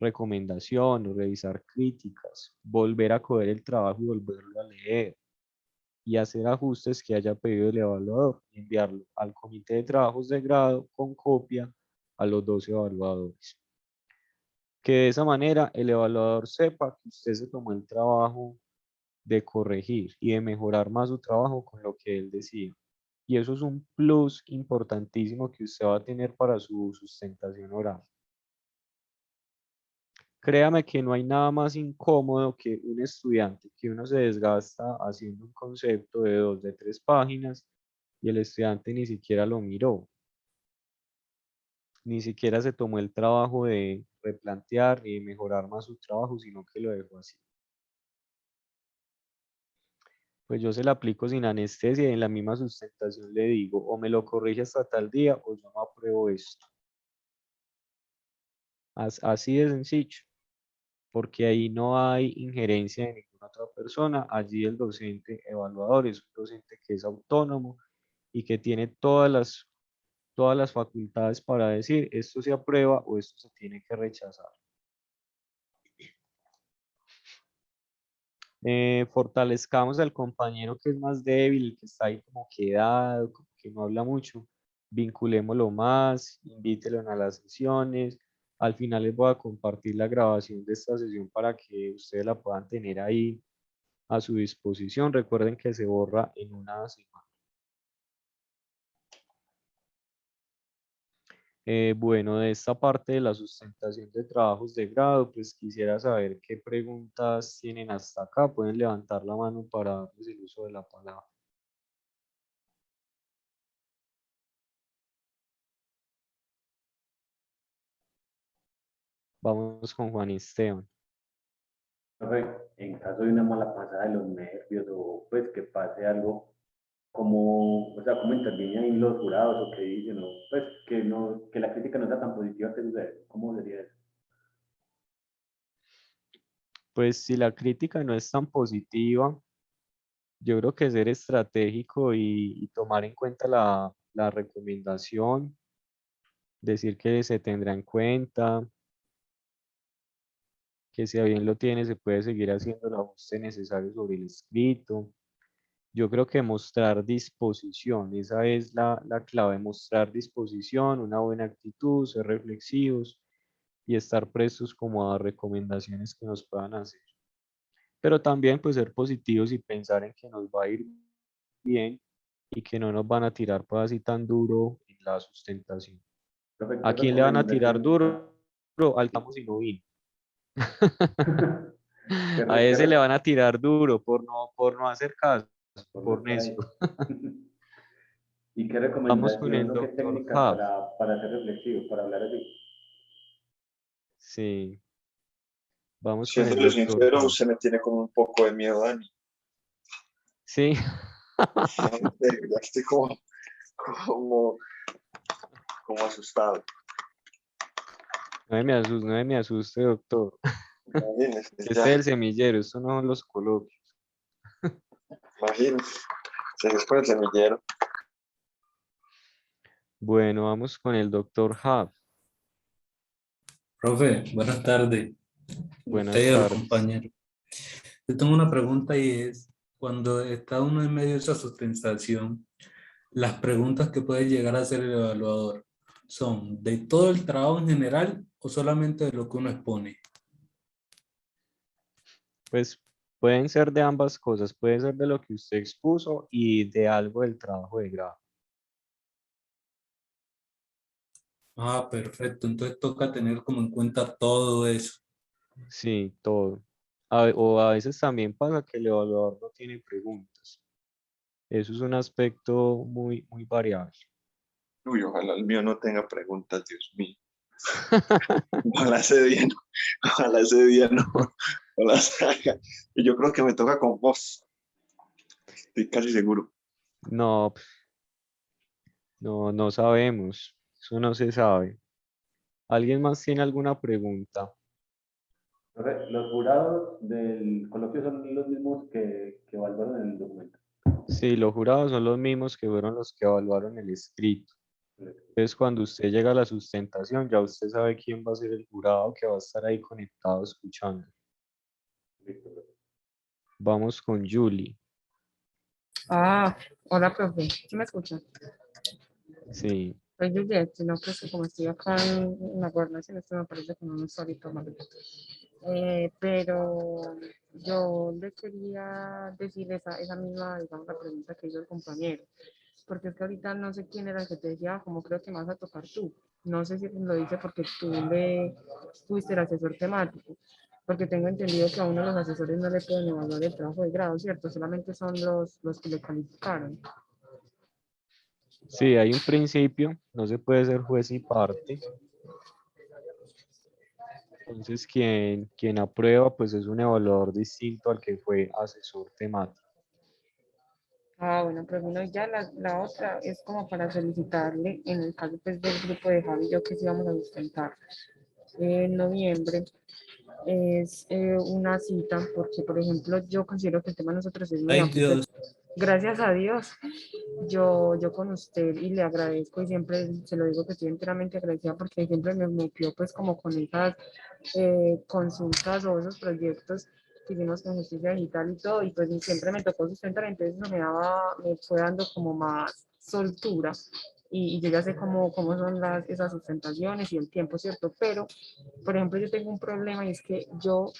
recomendaciones, revisar críticas, volver a coger el trabajo y volverlo a leer y hacer ajustes que haya pedido el evaluador y enviarlo al comité de trabajos de grado con copia a los dos evaluadores. Que de esa manera el evaluador sepa que usted se tomó el trabajo de corregir y de mejorar más su trabajo con lo que él decía. Y eso es un plus importantísimo que usted va a tener para su sustentación oral. Créame que no hay nada más incómodo que un estudiante que uno se desgasta haciendo un concepto de 2, de 3 páginas y el estudiante ni siquiera lo miró, ni siquiera se tomó el trabajo de replantear y de mejorar más su trabajo, sino que lo dejó así. Pues yo se la aplico sin anestesia y en la misma sustentación le digo, o me lo corrige hasta tal día o yo no apruebo esto. Así de sencillo, porque ahí no hay injerencia de ninguna otra persona. Allí el docente evaluador es un docente que es autónomo y que tiene todas las facultades para decir esto se aprueba o esto se tiene que rechazar. Fortalezcamos al compañero que es más débil, que está ahí como quedado, como que no habla mucho, vinculémoslo más, invítelo a las sesiones. Al final les voy a compartir la grabación de esta sesión para que ustedes la puedan tener ahí a su disposición. Recuerden que se borra en una semana. Bueno, de esta parte de la sustentación de trabajos de grado, pues quisiera saber qué preguntas tienen hasta acá. Pueden levantar la mano para darles el uso de la palabra. Vamos con Juan Esteban. En caso de una mala pasada de los nervios o pues que pase algo, como, o sea, cómo intervienen ahí los jurados o qué dicen, o pues que no, que la crítica no sea tan positiva, ¿qué sucede? ¿Cómo sería eso? Pues si la crítica no es tan positiva, yo creo que ser estratégico y tomar en cuenta la recomendación, decir que se tendrá en cuenta, que si a bien lo tiene, se puede seguir haciendo el ajuste necesario sobre el escrito. Yo creo que mostrar disposición, esa es la clave, mostrar disposición, una buena actitud, ser reflexivos y estar prestos como a recomendaciones que nos puedan hacer. Pero también pues ser positivos y pensar en que nos va a ir bien y que no nos van a tirar pues así tan duro en la sustentación. Profe, ¿qué ¿A quién le van a tirar recomendación? duro? Al Camus y no vino. ¿Qué, A qué ese le van a tirar duro por no hacer caso, por no por estar ahí? necio. ¿Y qué Vamos con recomendación el o qué doctor técnicas Hub. para ser reflexivo, para hablar así? Sí, vamos con el Siéndole doctor sincero, Hub. se me tiene como un poco de miedo, Dani. Sí, No, ya estoy como, como asustado. no me asuste, doctor. Imagínese, Que ya, este es el semillero, estos no son los coloquios. imagínese. Se es por el semillero. Bueno, vamos con el doctor Hub. Profe, buenas tardes. Usted Buenas y el tardes. compañero. Yo tengo una pregunta y es, cuando está uno en medio de esa sustentación, las preguntas que puede llegar a hacer el evaluador, ¿son de todo el trabajo en general o solamente de lo que uno expone? Pues pueden ser de ambas cosas, puede ser de lo que usted expuso y de algo del trabajo de grado. Ah, perfecto. Entonces toca tener como en cuenta todo eso. Sí, todo. O a veces también pasa que el evaluador no tiene preguntas. Eso es un aspecto muy variable. Uy, ojalá el mío no tenga preguntas, Dios mío. Ojalá ese día no, ojalá ese día no, ojalá salga. Y yo creo que me toca con vos. Estoy casi seguro. No, no sabemos. Eso no se sabe. ¿Alguien más tiene alguna pregunta? Profe, los jurados del coloquio son los mismos que evaluaron en el documento. Sí, los jurados son los mismos que fueron los que evaluaron el escrito. Entonces, cuando usted llega a la sustentación, ya usted sabe quién va a ser el jurado que va a estar ahí conectado escuchando. Listo, profe. Vamos con Julie. Ah, hola, profe. ¿Sí me escucha? Sí, Soy Juliet, sino pues que como estoy acá en la gobernación, esto me parece como un solito malo. Pero yo le quería decir esa misma, digamos, la pregunta que hizo el compañero. Porque es que ahorita no sé quién era el que te decía, como creo que me vas a tocar tú. No sé si lo dice porque fuiste el asesor temático. Porque tengo entendido que a uno de los asesores no le pueden evaluar el trabajo de grado, ¿cierto? Solamente son los que le calificaron. sí, hay un principio, no se puede ser juez y parte. Entonces, quien aprueba, pues es un evaluador distinto al que fue asesor temático. Ah, bueno, pues bueno, ya la otra es como para solicitarle, en el caso pues del grupo de Javi y yo que sí vamos a sustentar en noviembre, es una cita, porque por ejemplo yo considero que el tema de nosotros es muy Ay, amplio. Dios. Gracias a Dios, yo con usted y le agradezco y siempre se lo digo que estoy enteramente agradecida porque siempre me metió pues como con esas consultas o esos proyectos que hicimos con justicia digital y todo, y pues siempre me tocó sustentar, entonces eso me fue dando como más soltura. Y yo ya sé cómo son esas sustentaciones y el tiempo, ¿cierto? Pero, por ejemplo, yo tengo un problema y es que yo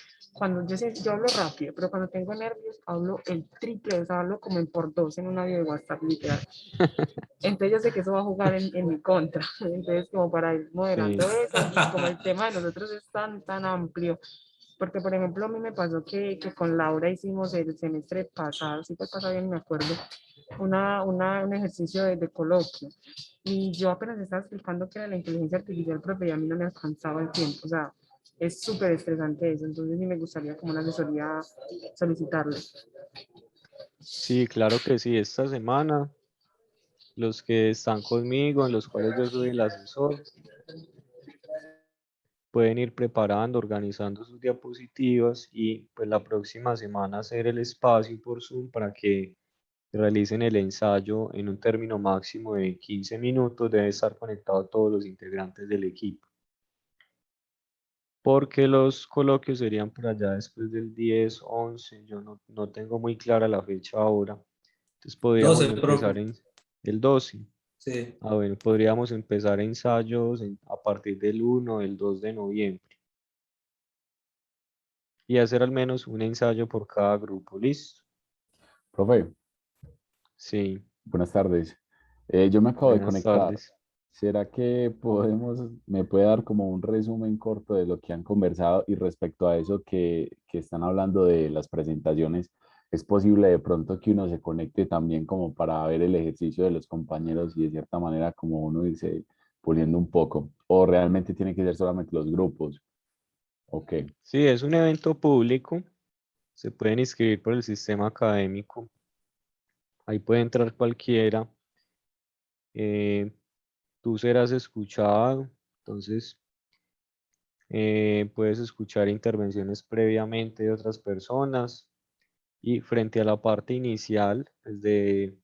hablo rápido, pero cuando tengo nervios hablo el triple, o sea, hablo como en por dos en un audio de WhatsApp, literal. Entonces yo sé que eso va a jugar en mi contra. Entonces, como para ir moderando Sí, eso, y como el tema de nosotros es tan amplio, porque por ejemplo a mí me pasó que con Laura hicimos el semestre pasado, si fue pasado bien me acuerdo, un ejercicio de coloquio. Y yo apenas estaba explicando que era la inteligencia artificial, profe, y a mí no me alcanzaba el tiempo. O sea, es súper estresante eso. Entonces sí me gustaría como una asesoría solicitarle. sí, claro que sí. Esta semana, los que están conmigo, en los cuales yo soy el asesor, pueden ir preparando, organizando sus diapositivas y pues la próxima semana hacer el espacio por Zoom para que realicen el ensayo en un término máximo de 15 minutos. Deben estar conectados todos los integrantes del equipo. Porque los coloquios serían por allá después del 10, 11, yo no tengo muy clara la fecha ahora. Entonces podríamos 12, empezar profe. en el 12. Sí. Ah, bueno, podríamos empezar ensayos a partir del 1 del 2 de noviembre y hacer al menos un ensayo por cada grupo. ¿Listo? Profe, Sí, buenas tardes. Yo me acabo de buenas conectar. tardes. ¿Será que me puede dar como un resumen corto de lo que han conversado y respecto a eso que están hablando de las presentaciones? ¿Es posible de pronto que uno se conecte también como para ver el ejercicio de los compañeros y de cierta manera como uno irse puliendo un poco? ¿O realmente tiene que ser solamente los grupos? Ok, Sí, es un evento público. Se pueden inscribir por el sistema académico. Ahí puede entrar cualquiera. Tú serás escuchado. Entonces, puedes escuchar intervenciones previamente de otras personas y frente a la parte inicial, desde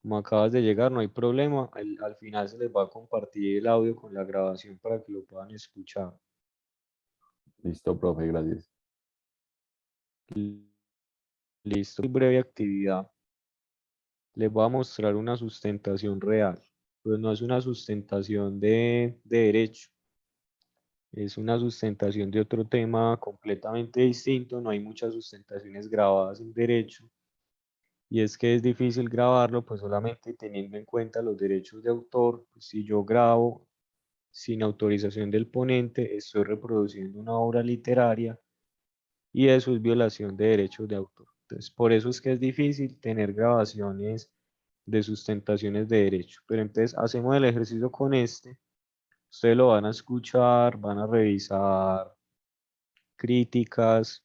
como acabas de llegar, no hay problema. Al final se les va a compartir el audio con la grabación para que lo puedan escuchar. listo, profe, gracias. Listo. Muy breve actividad. Les voy a mostrar una sustentación real. Pues no es una sustentación de derecho. Es una sustentación de otro tema completamente distinto. No hay muchas sustentaciones grabadas en derecho. Y es que es difícil grabarlo, pues solamente teniendo en cuenta los derechos de autor. Pues si yo grabo sin autorización del ponente, estoy reproduciendo una obra literaria y eso es violación de derechos de autor. Entonces, por eso es que es difícil tener grabaciones de sustentaciones de derecho. Pero entonces hacemos el ejercicio con este. Ustedes lo van a escuchar, van a revisar críticas,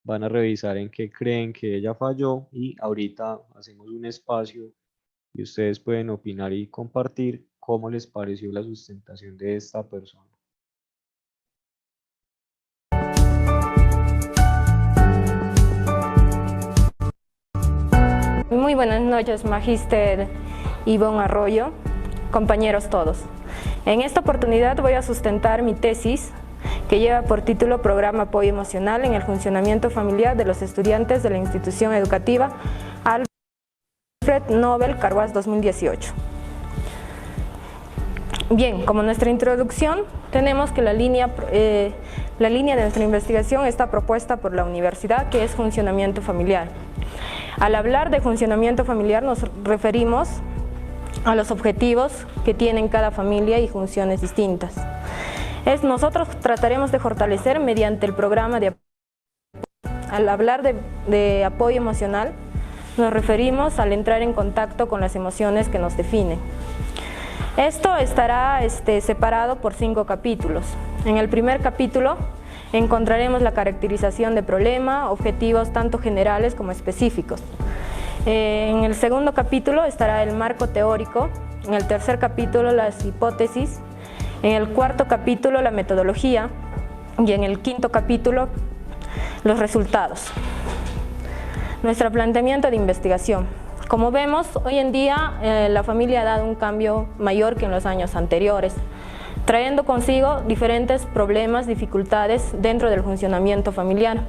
van a revisar en qué creen que ella falló y ahorita hacemos un espacio y ustedes pueden opinar y compartir cómo les pareció la sustentación de esta persona. Muy buenas noches, Magíster Ivonne Arroyo, compañeros todos. En esta oportunidad voy a sustentar mi tesis que lleva por título Programa Apoyo Emocional en el Funcionamiento Familiar de los Estudiantes de la Institución Educativa Alfred Nobel Carhuaz 2018. Bien, como nuestra introducción, tenemos que la línea de nuestra investigación está propuesta por la universidad, que es funcionamiento familiar. Al hablar de funcionamiento familiar nos referimos a los objetivos que tienen cada familia y funciones distintas. Nosotros trataremos de fortalecer mediante el programa de apoyo. Al hablar de apoyo emocional, nos referimos al entrar en contacto con las emociones que nos definen. Esto estará separado por 5 capítulos. En el primer capítulo encontraremos la caracterización de problema, objetivos tanto generales como específicos. En el segundo capítulo estará el marco teórico, en el tercer capítulo las hipótesis, en el cuarto capítulo la metodología y en el quinto capítulo los resultados. Nuestro planteamiento de investigación. Como vemos, hoy en día la familia ha dado un cambio mayor que en los años anteriores, trayendo consigo diferentes problemas, dificultades dentro del funcionamiento familiar.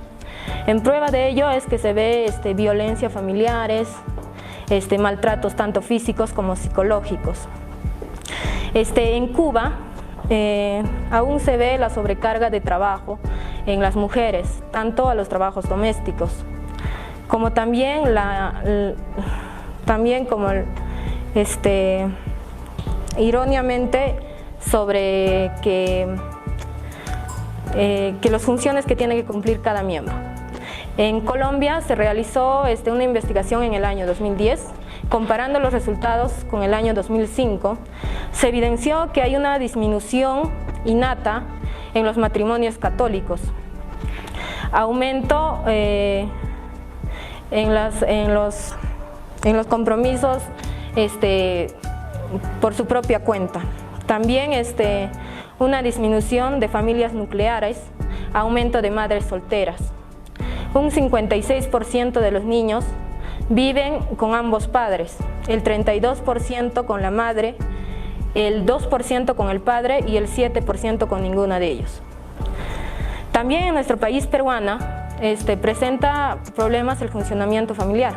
En prueba de ello es que se ve violencia familiares, maltratos tanto físicos como psicológicos. En Cuba aún se ve la sobrecarga de trabajo en las mujeres, tanto a los trabajos domésticos, como también irónicamente sobre que las funciones que tiene que cumplir cada miembro. En Colombia se realizó una investigación en el año 2010, comparando los resultados con el año 2005, se evidenció que hay una disminución innata en los matrimonios católicos, aumento en los compromisos por su propia cuenta. También una disminución de familias nucleares, aumento de madres solteras. Un 56% de los niños viven con ambos padres, el 32% con la madre, el 2% con el padre y el 7% con ninguna de ellos. También en nuestro país peruana presenta problemas el funcionamiento familiar.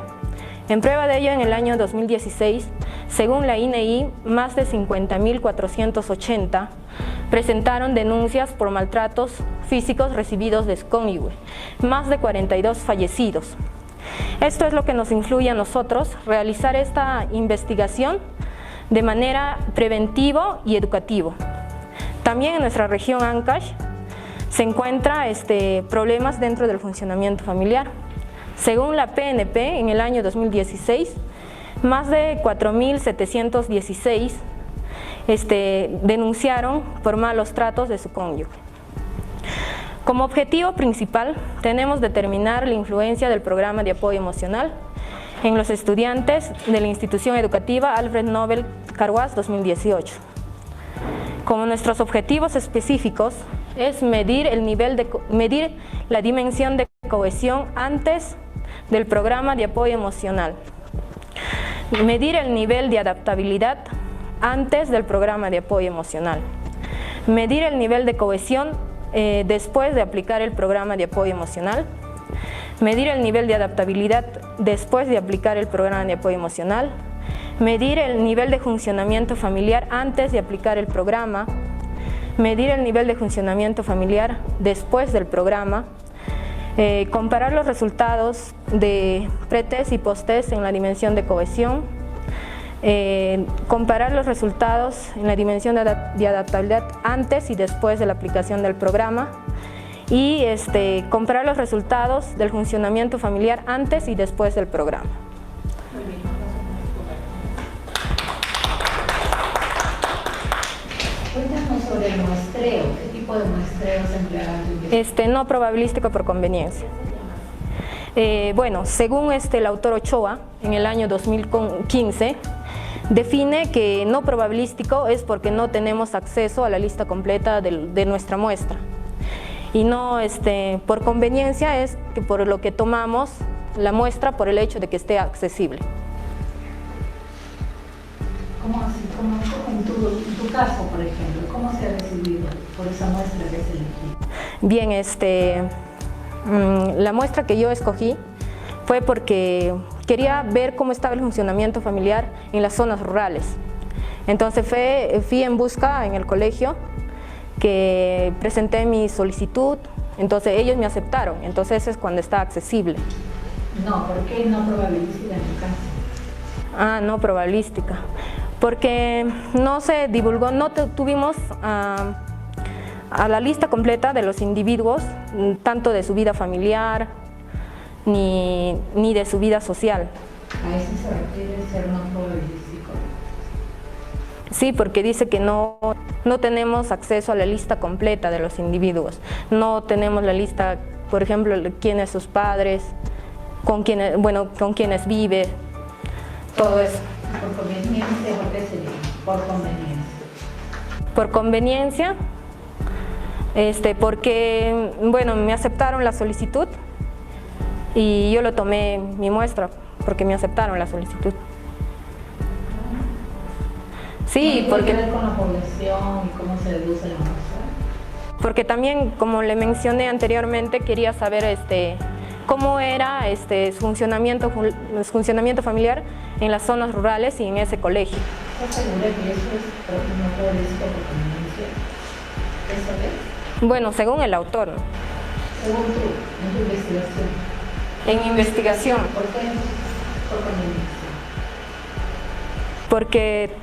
En prueba de ello, en el año 2016, según la INEI, más de 50.480 presentaron denuncias por maltratos físicos recibidos de su cónyuge, más de 42 fallecidos. Esto es lo que nos influye a nosotros realizar esta investigación de manera preventiva y educativa. También en nuestra región Ancash se encuentran problemas dentro del funcionamiento familiar. Según la PNP, en el año 2016, más de 4.716 denunciaron por malos tratos de su cónyuge. Como objetivo principal, tenemos determinar la influencia del programa de apoyo emocional en los estudiantes de la institución educativa Alfred Nobel Carhuaz 2018. Como nuestros objetivos específicos es medir la dimensión de cohesión antes del programa de apoyo emocional, medir el nivel de adaptabilidad antes del programa de apoyo emocional, medir el nivel de cohesión después de aplicar el programa de apoyo emocional, medir el nivel de adaptabilidad después de aplicar el programa de apoyo emocional, medir el nivel de funcionamiento familiar antes de aplicar el programa, medir el nivel de funcionamiento familiar después del programa, comparar los resultados de pretest y posttest en la dimensión de cohesión, comparar los resultados en la dimensión de adaptabilidad antes y después de la aplicación del programa y comparar los resultados del funcionamiento familiar antes y después del programa. tipo de muestreo se empleará en tu investigación? No probabilístico por conveniencia. Bueno, según el autor Ochoa, en el año 2015, define que no probabilístico es porque no tenemos acceso a la lista completa de nuestra muestra. Y no por conveniencia es que por lo que tomamos la muestra por el hecho de que esté accesible. ¿Cómo así? ¿Cómo en tu caso, por ejemplo, cómo se ha decidido por esa muestra que se eligió? Bien, la muestra que yo escogí fue porque quería ver cómo estaba el funcionamiento familiar en las zonas rurales. Entonces fui en busca en el colegio, que presenté mi solicitud, entonces ellos me aceptaron, entonces es cuando está accesible. No, ¿por qué no probabilística en tu caso? Ah, no probabilística, porque no se divulgó, no tuvimos a la lista completa de los individuos, tanto de su vida familiar ni de su vida social. ¿A eso se refiere ser no probabilístico? Sí, porque dice que no tenemos acceso a la lista completa de los individuos. No tenemos la lista, por ejemplo, de quiénes sus padres, con quiénes vive, todo eso. ¿Por conveniencia o qué sería? Por conveniencia. Por conveniencia, porque, bueno, me aceptaron la solicitud y yo lo tomé mi muestra porque me aceptaron la solicitud. Sí, porque ¿Tiene que ver con la población y cómo se deduce la muestra? Porque también, como le mencioné anteriormente, quería saber cómo era su funcionamiento familiar en las zonas rurales y en ese colegio. ¿Estás segura que eso es no probabilístico por conveniencia? ¿Eso es? Bueno, según el autor, ¿no? Según tú, en tu investigación. En investigación. ¿Por qué? Por conveniencia. Porque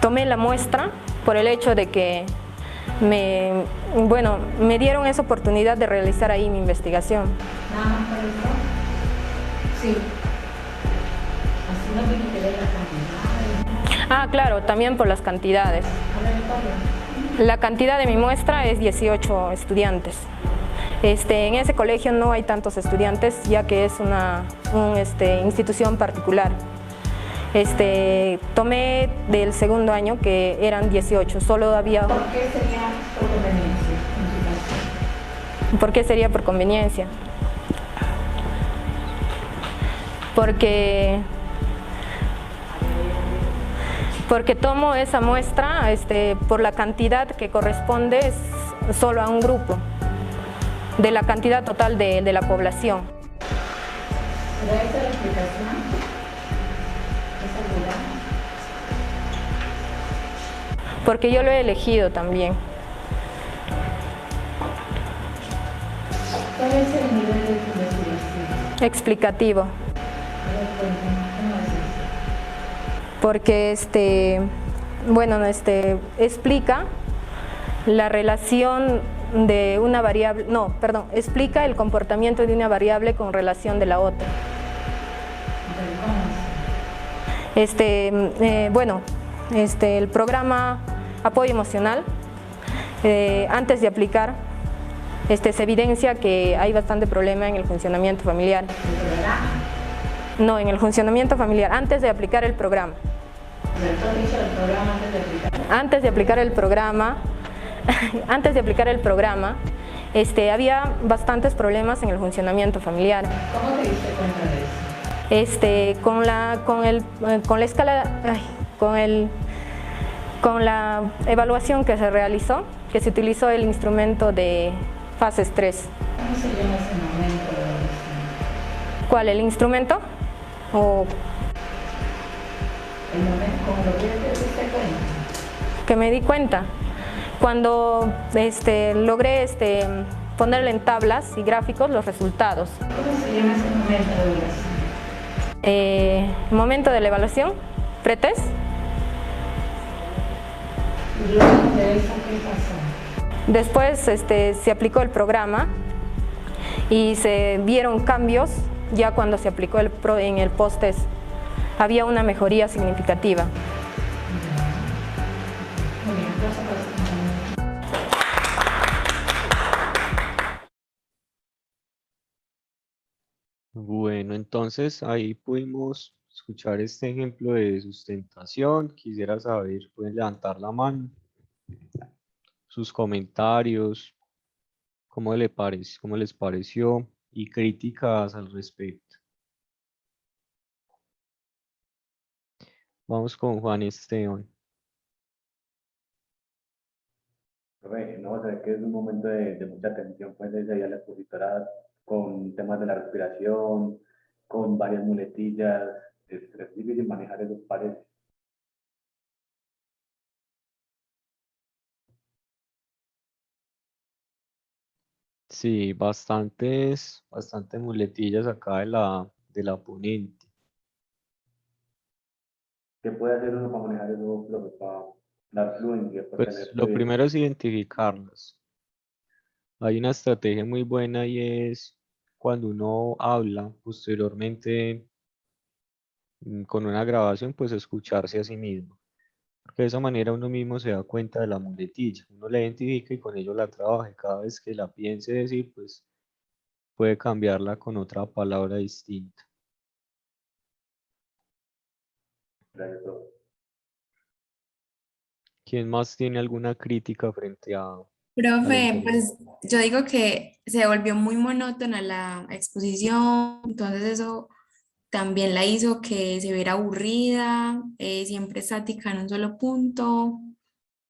tomé la muestra por el hecho de que me dieron esa oportunidad de realizar ahí mi investigación. ¿Nada más por eso? Sí. Así no tiene que ver la cantidad. Ah, claro, también por las cantidades. A ver, ¿cuál? La cantidad de mi muestra es 18 estudiantes. En ese colegio no hay tantos estudiantes, ya que es una institución particular. Tomé del segundo año, que eran 18, solo había... ¿Por qué sería por conveniencia en tu caso? ¿Por qué sería por conveniencia? Porque tomo esa muestra por la cantidad que corresponde solo a un grupo, de la cantidad total de la población. ¿Será esa la explicación? ¿Es segura? Porque yo lo he elegido también. ¿Cuál es el nivel de tu investigación? Explicativo. A ver, cuéntame, ¿cómo es eso? Porque explica la relación de una variable, explica el comportamiento de una variable con relación de la otra. El programa apoyo emocional, antes de aplicar, se evidencia que hay bastante problema en el funcionamiento familiar. No, en el funcionamiento familiar, antes de aplicar el programa. Antes de aplicar el programa, había bastantes problemas en el funcionamiento familiar. ¿Cómo te diste cuenta de eso? Con la evaluación que se realizó, que se utilizó el instrumento de fases 3. ¿Cómo se llama ese momento de evaluación? ¿Cuál? ¿El instrumento? ¿O el momento con lo que te diste cuenta? Que me di cuenta cuando logré ponerle en tablas y gráficos los resultados. ¿Cómo se llama ese momento de evaluación? Momento de la evaluación, pretest. ¿Y luego de eso qué pasó? Después se aplicó el programa y se vieron cambios ya cuando se aplicó en el post-test. Había una mejoría significativa. Muy bien, gracias. Bueno, entonces ahí pudimos escuchar este ejemplo de sustentación. Quisiera saber, pueden levantar la mano, sus comentarios, cómo les pareció y críticas al respecto. Vamos con Juan Esteban. Profe, no, o sea, que es un momento de mucha tensión, pues ese día la expositora con temas de la respiración, con varias muletillas, es difícil manejar esos pares. Sí, bastantes muletillas acá de la ponente. ¿Qué puede hacer uno para manejar eso, profe, para dar fluencia, para Pues tener lo fluidez? primero es identificarlas. Hay una estrategia muy buena y es cuando uno habla posteriormente con una grabación, pues escucharse a sí mismo. Porque de esa manera uno mismo se da cuenta de la muletilla. Uno la identifica y con ello la trabaja. Y cada vez que la piense decir, pues puede cambiarla con otra palabra distinta. Gracias, profe. ¿Quién más tiene alguna crítica frente a la Profe, intervención? pues yo digo que se volvió muy monótona la exposición, entonces eso también la hizo que se viera aburrida, siempre estática en un solo punto,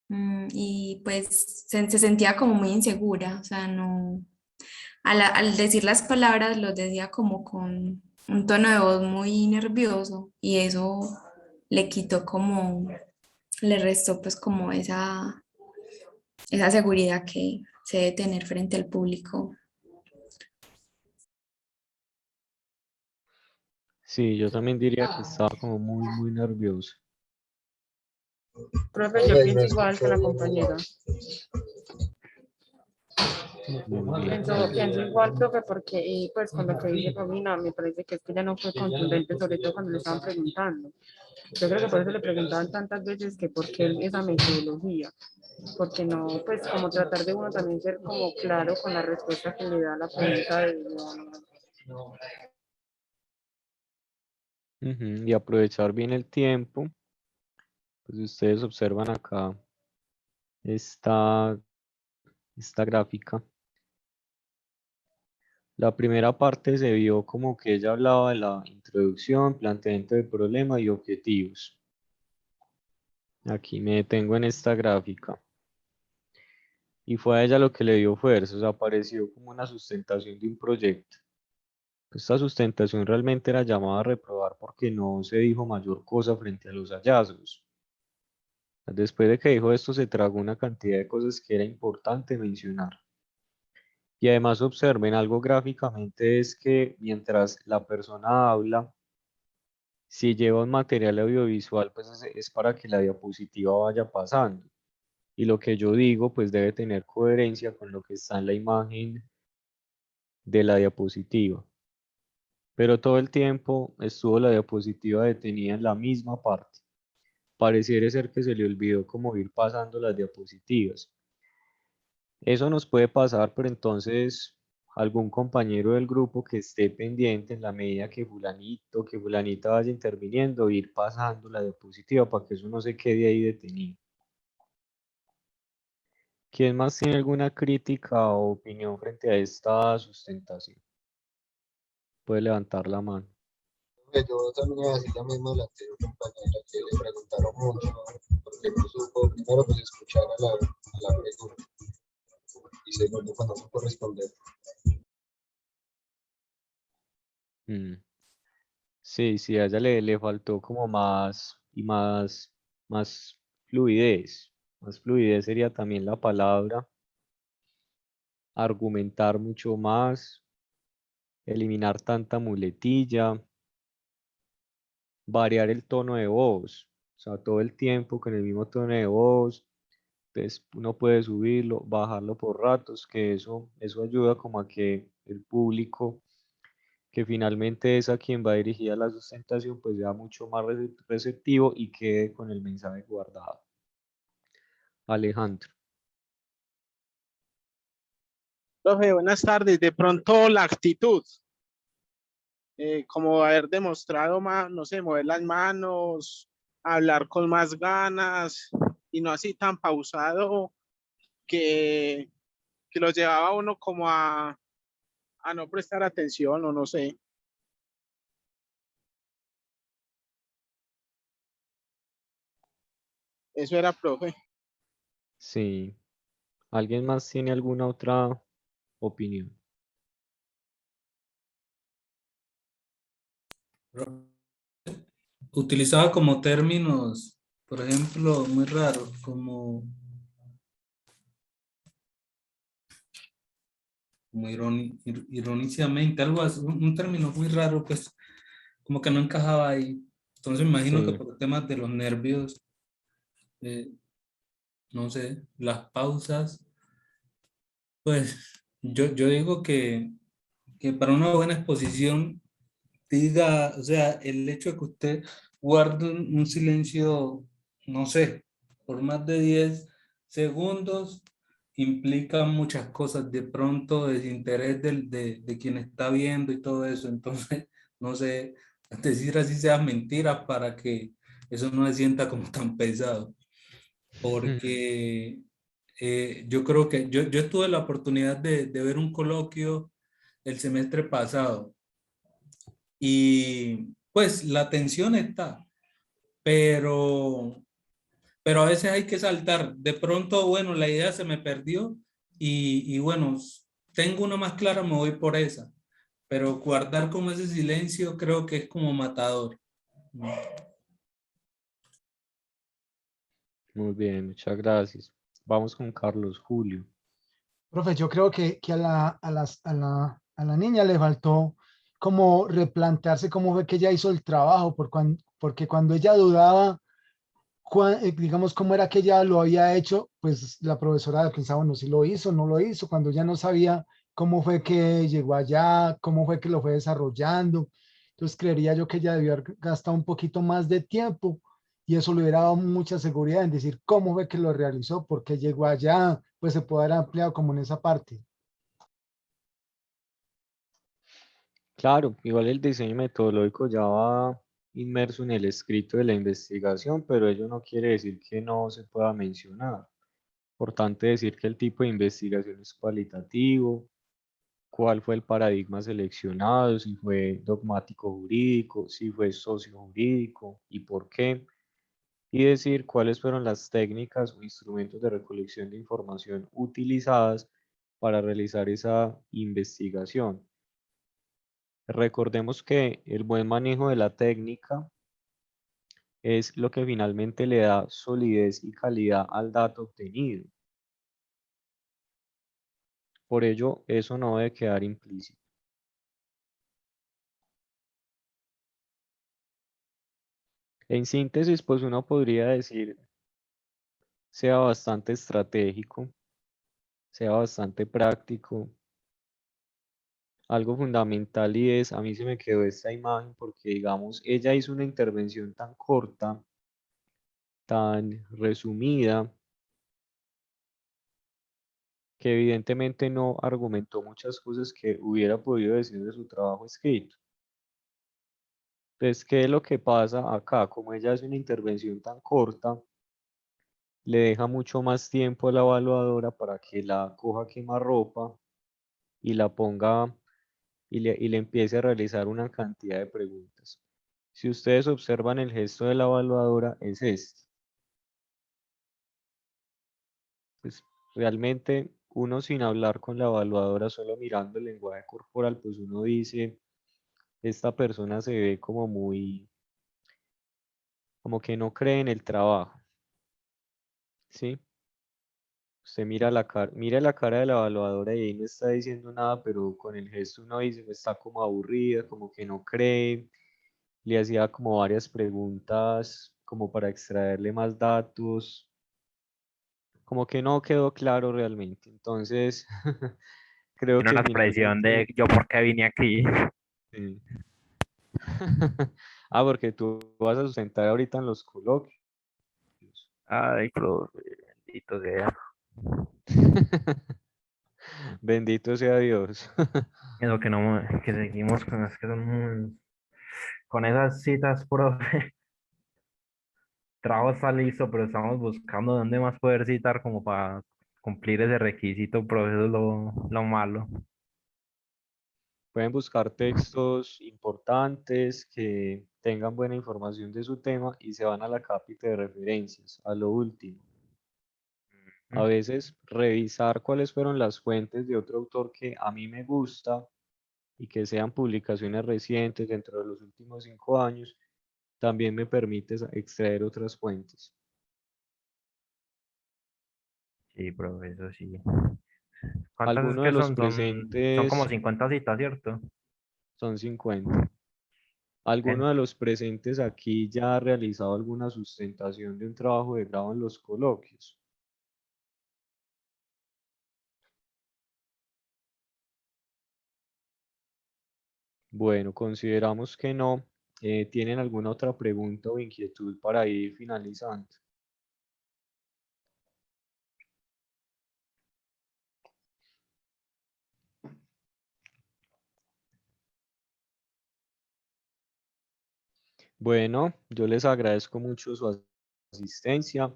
y pues se sentía como muy insegura, o sea, no, al decir las palabras los decía como con un tono de voz muy nervioso y eso le quitó como, le restó pues como esa seguridad que se debe tener frente al público. Sí, yo también diría que estaba como muy nervioso. Profe, yo pienso igual que la compañera. Muy bien. Pienso igual, profe, porque pues con lo que dice Paulina, me parece que es que ya no fue contundente, sobre todo cuando le estaban preguntando. Yo creo que por eso le preguntaban tantas veces que por qué esa metodología, porque no, pues como tratar de uno también ser como claro con la respuesta que le da la pregunta de uno. Ujú, y aprovechar bien el tiempo. Pues ustedes observan acá esta gráfica. La primera parte se vio como que ella hablaba de la introducción, planteamiento del problema y objetivos. Aquí me detengo en esta gráfica. Y fue a ella lo que le dio fuerza, o sea, apareció como una sustentación de un proyecto. Esta sustentación realmente era llamada a reprobar porque no se dijo mayor cosa frente a los hallazgos. Después de que dijo esto, se tragó una cantidad de cosas que era importante mencionar. Y además observen algo gráficamente es que mientras la persona habla, si lleva un material audiovisual, pues es para que la diapositiva vaya pasando. Y lo que yo digo, pues debe tener coherencia con lo que está en la imagen de la diapositiva. Pero todo el tiempo estuvo la diapositiva detenida en la misma parte. Pareciera ser que se le olvidó cómo ir pasando las diapositivas. Eso nos puede pasar, pero entonces algún compañero del grupo que esté pendiente en la medida que fulanito, que fulanita vaya interviniendo, ir pasando la diapositiva para que eso no se quede ahí detenido. ¿Quién más tiene alguna crítica o opinión frente a esta sustentación? Puede levantar la mano. Yo también iba a decir lo mismo de la anterior compañera, que le preguntaron mucho, porque no supo, primero pues escuchar a la pregunta, y segundo cuando supo responder. Sí, sí, a ella le faltó como más y más fluidez. Más fluidez sería también la palabra. Argumentar mucho más, eliminar tanta muletilla, variar el tono de voz, o sea, todo el tiempo con el mismo tono de voz. Entonces uno puede subirlo, bajarlo por ratos, que eso ayuda como a que el público, que finalmente es a quien va dirigida la sustentación, pues sea mucho más receptivo y quede con el mensaje guardado. Alejandro. Profe, buenas tardes. De pronto la actitud. como haber demostrado más, no sé, mover las manos, hablar con más ganas y no así tan pausado que, que lo llevaba a uno como a no prestar atención o no sé. Eso era, profe. Sí. ¿Alguien más tiene alguna otra opinión? Utilizaba como términos, por ejemplo, muy raros, como irónicamente, algo así, un término muy raro, pues como que no encajaba ahí. Entonces me imagino que Sí. por temas de los nervios, eh, no sé, las pausas, pues yo digo que para una buena exposición diga, o sea, el hecho de que usted guarde un silencio, no sé, por más de 10 segundos, implica muchas cosas, de pronto desinterés de quien está viendo y todo eso, entonces, no sé, decir así sea mentiras para que eso no se sienta como tan pesado, porque yo creo que yo tuve la oportunidad de ver un coloquio el semestre pasado y pues la tensión está, pero, pero a veces hay que saltar. De pronto, bueno, la idea se me perdió y bueno, tengo una más clara, me voy por esa. Pero guardar como ese silencio creo que es como matador. Muy bien, muchas gracias. Vamos con Carlos Julio. Profe, yo creo que a la niña le faltó como replantearse cómo fue que ella hizo el trabajo, porque cuando ella dudaba, digamos, cómo era que ella lo había hecho, pues la profesora pensaba, bueno, si lo hizo, no lo hizo, cuando ya no sabía cómo fue que llegó allá, cómo fue que lo fue desarrollando. Entonces creería yo que ella debió haber gastado un poquito más de tiempo y eso le hubiera dado mucha seguridad en decir cómo fue que lo realizó, porque llegó allá, pues se puede haber ampliado como en esa parte. Claro, igual el diseño metodológico ya va inmerso en el escrito de la investigación, pero ello no quiere decir que no se pueda mencionar. Importante decir que el tipo de investigación es cualitativo, cuál fue el paradigma seleccionado, si fue dogmático jurídico, si fue socio jurídico y por qué, y decir cuáles fueron las técnicas o instrumentos de recolección de información utilizadas para realizar esa investigación. Recordemos que el buen manejo de la técnica es lo que finalmente le da solidez y calidad al dato obtenido. Por ello, eso no debe quedar implícito. En síntesis, pues uno podría decir, sea bastante estratégico, sea bastante práctico. Algo fundamental y es, a mí se me quedó esta imagen porque, digamos, ella hizo una intervención tan corta, tan resumida, que evidentemente no argumentó muchas cosas que hubiera podido decir de su trabajo escrito. Entonces, ¿qué es lo que pasa acá? Como ella hace una intervención tan corta, le deja mucho más tiempo a la evaluadora para que la coja quemarropa y la ponga y le empiece a realizar una cantidad de preguntas. Si ustedes observan el gesto de la evaluadora, es este. Pues realmente uno sin hablar con la evaluadora, solo mirando el lenguaje corporal, pues uno dice, esta persona se ve como muy, como que no cree en el trabajo, ¿sí? Usted mira la cara de la evaluadora y ahí no está diciendo nada, pero con el gesto uno dice, está como aburrida, como que no cree. Le hacía como varias preguntas como para extraerle más datos, como que no quedó claro realmente. Entonces, creo Tiene una que expresión de finalmente... yo por qué vine aquí. sí. Ah, porque tú vas a sustentar ahorita en los coloquios. Ay, profe, bendito sea. Bendito sea Dios. Eso que no, que seguimos con, es que son con esas citas, profe. Trabajo está listo, pero estamos buscando dónde más poder citar como para cumplir ese requisito, profe, eso es lo malo. Pueden buscar textos importantes que tengan buena información de su tema y se van a la cápita de referencias, a lo último. A veces revisar cuáles fueron las fuentes de otro autor que a mí me gusta y que sean publicaciones recientes dentro de los últimos 5 años, también me permite extraer otras fuentes. Sí, profe, eso sí. ¿Cuántas es Algunos de que los son? Son como presentes 50 citas, ¿cierto? son 50. ¿Alguno de los presentes aquí ya ha realizado alguna sustentación de un trabajo de grado en los coloquios? Bueno, consideramos que no. ¿Tienen alguna otra pregunta o inquietud para ir finalizando? Bueno, yo les agradezco mucho su asistencia.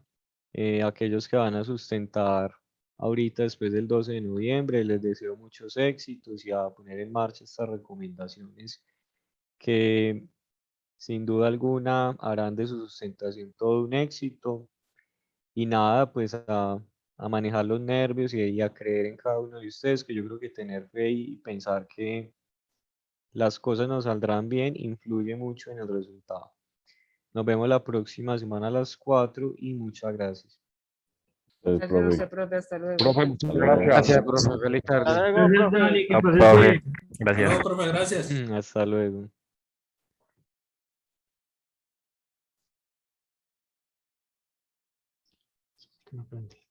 Aquellos que van a sustentar ahorita después del 12 de noviembre, les deseo muchos éxitos y a poner en marcha estas recomendaciones que sin duda alguna harán de su sustentación todo un éxito. Y nada, pues a manejar los nervios y a creer en cada uno de ustedes, que yo creo que tener fe y pensar que las cosas nos saldrán bien influye mucho en el resultado. Nos vemos la próxima semana a las 4 y muchas gracias. Entonces, Gracias a profe, usted, profe. Hasta luego. Profe, muchas hasta luego. gracias. Gracias, profe. Feliz tarde. Hasta luego, Gracias, profe. Dani, que Chao, procese. profe. Hasta Gracias. luego, profe, gracias. Hasta luego. Que no aprendí.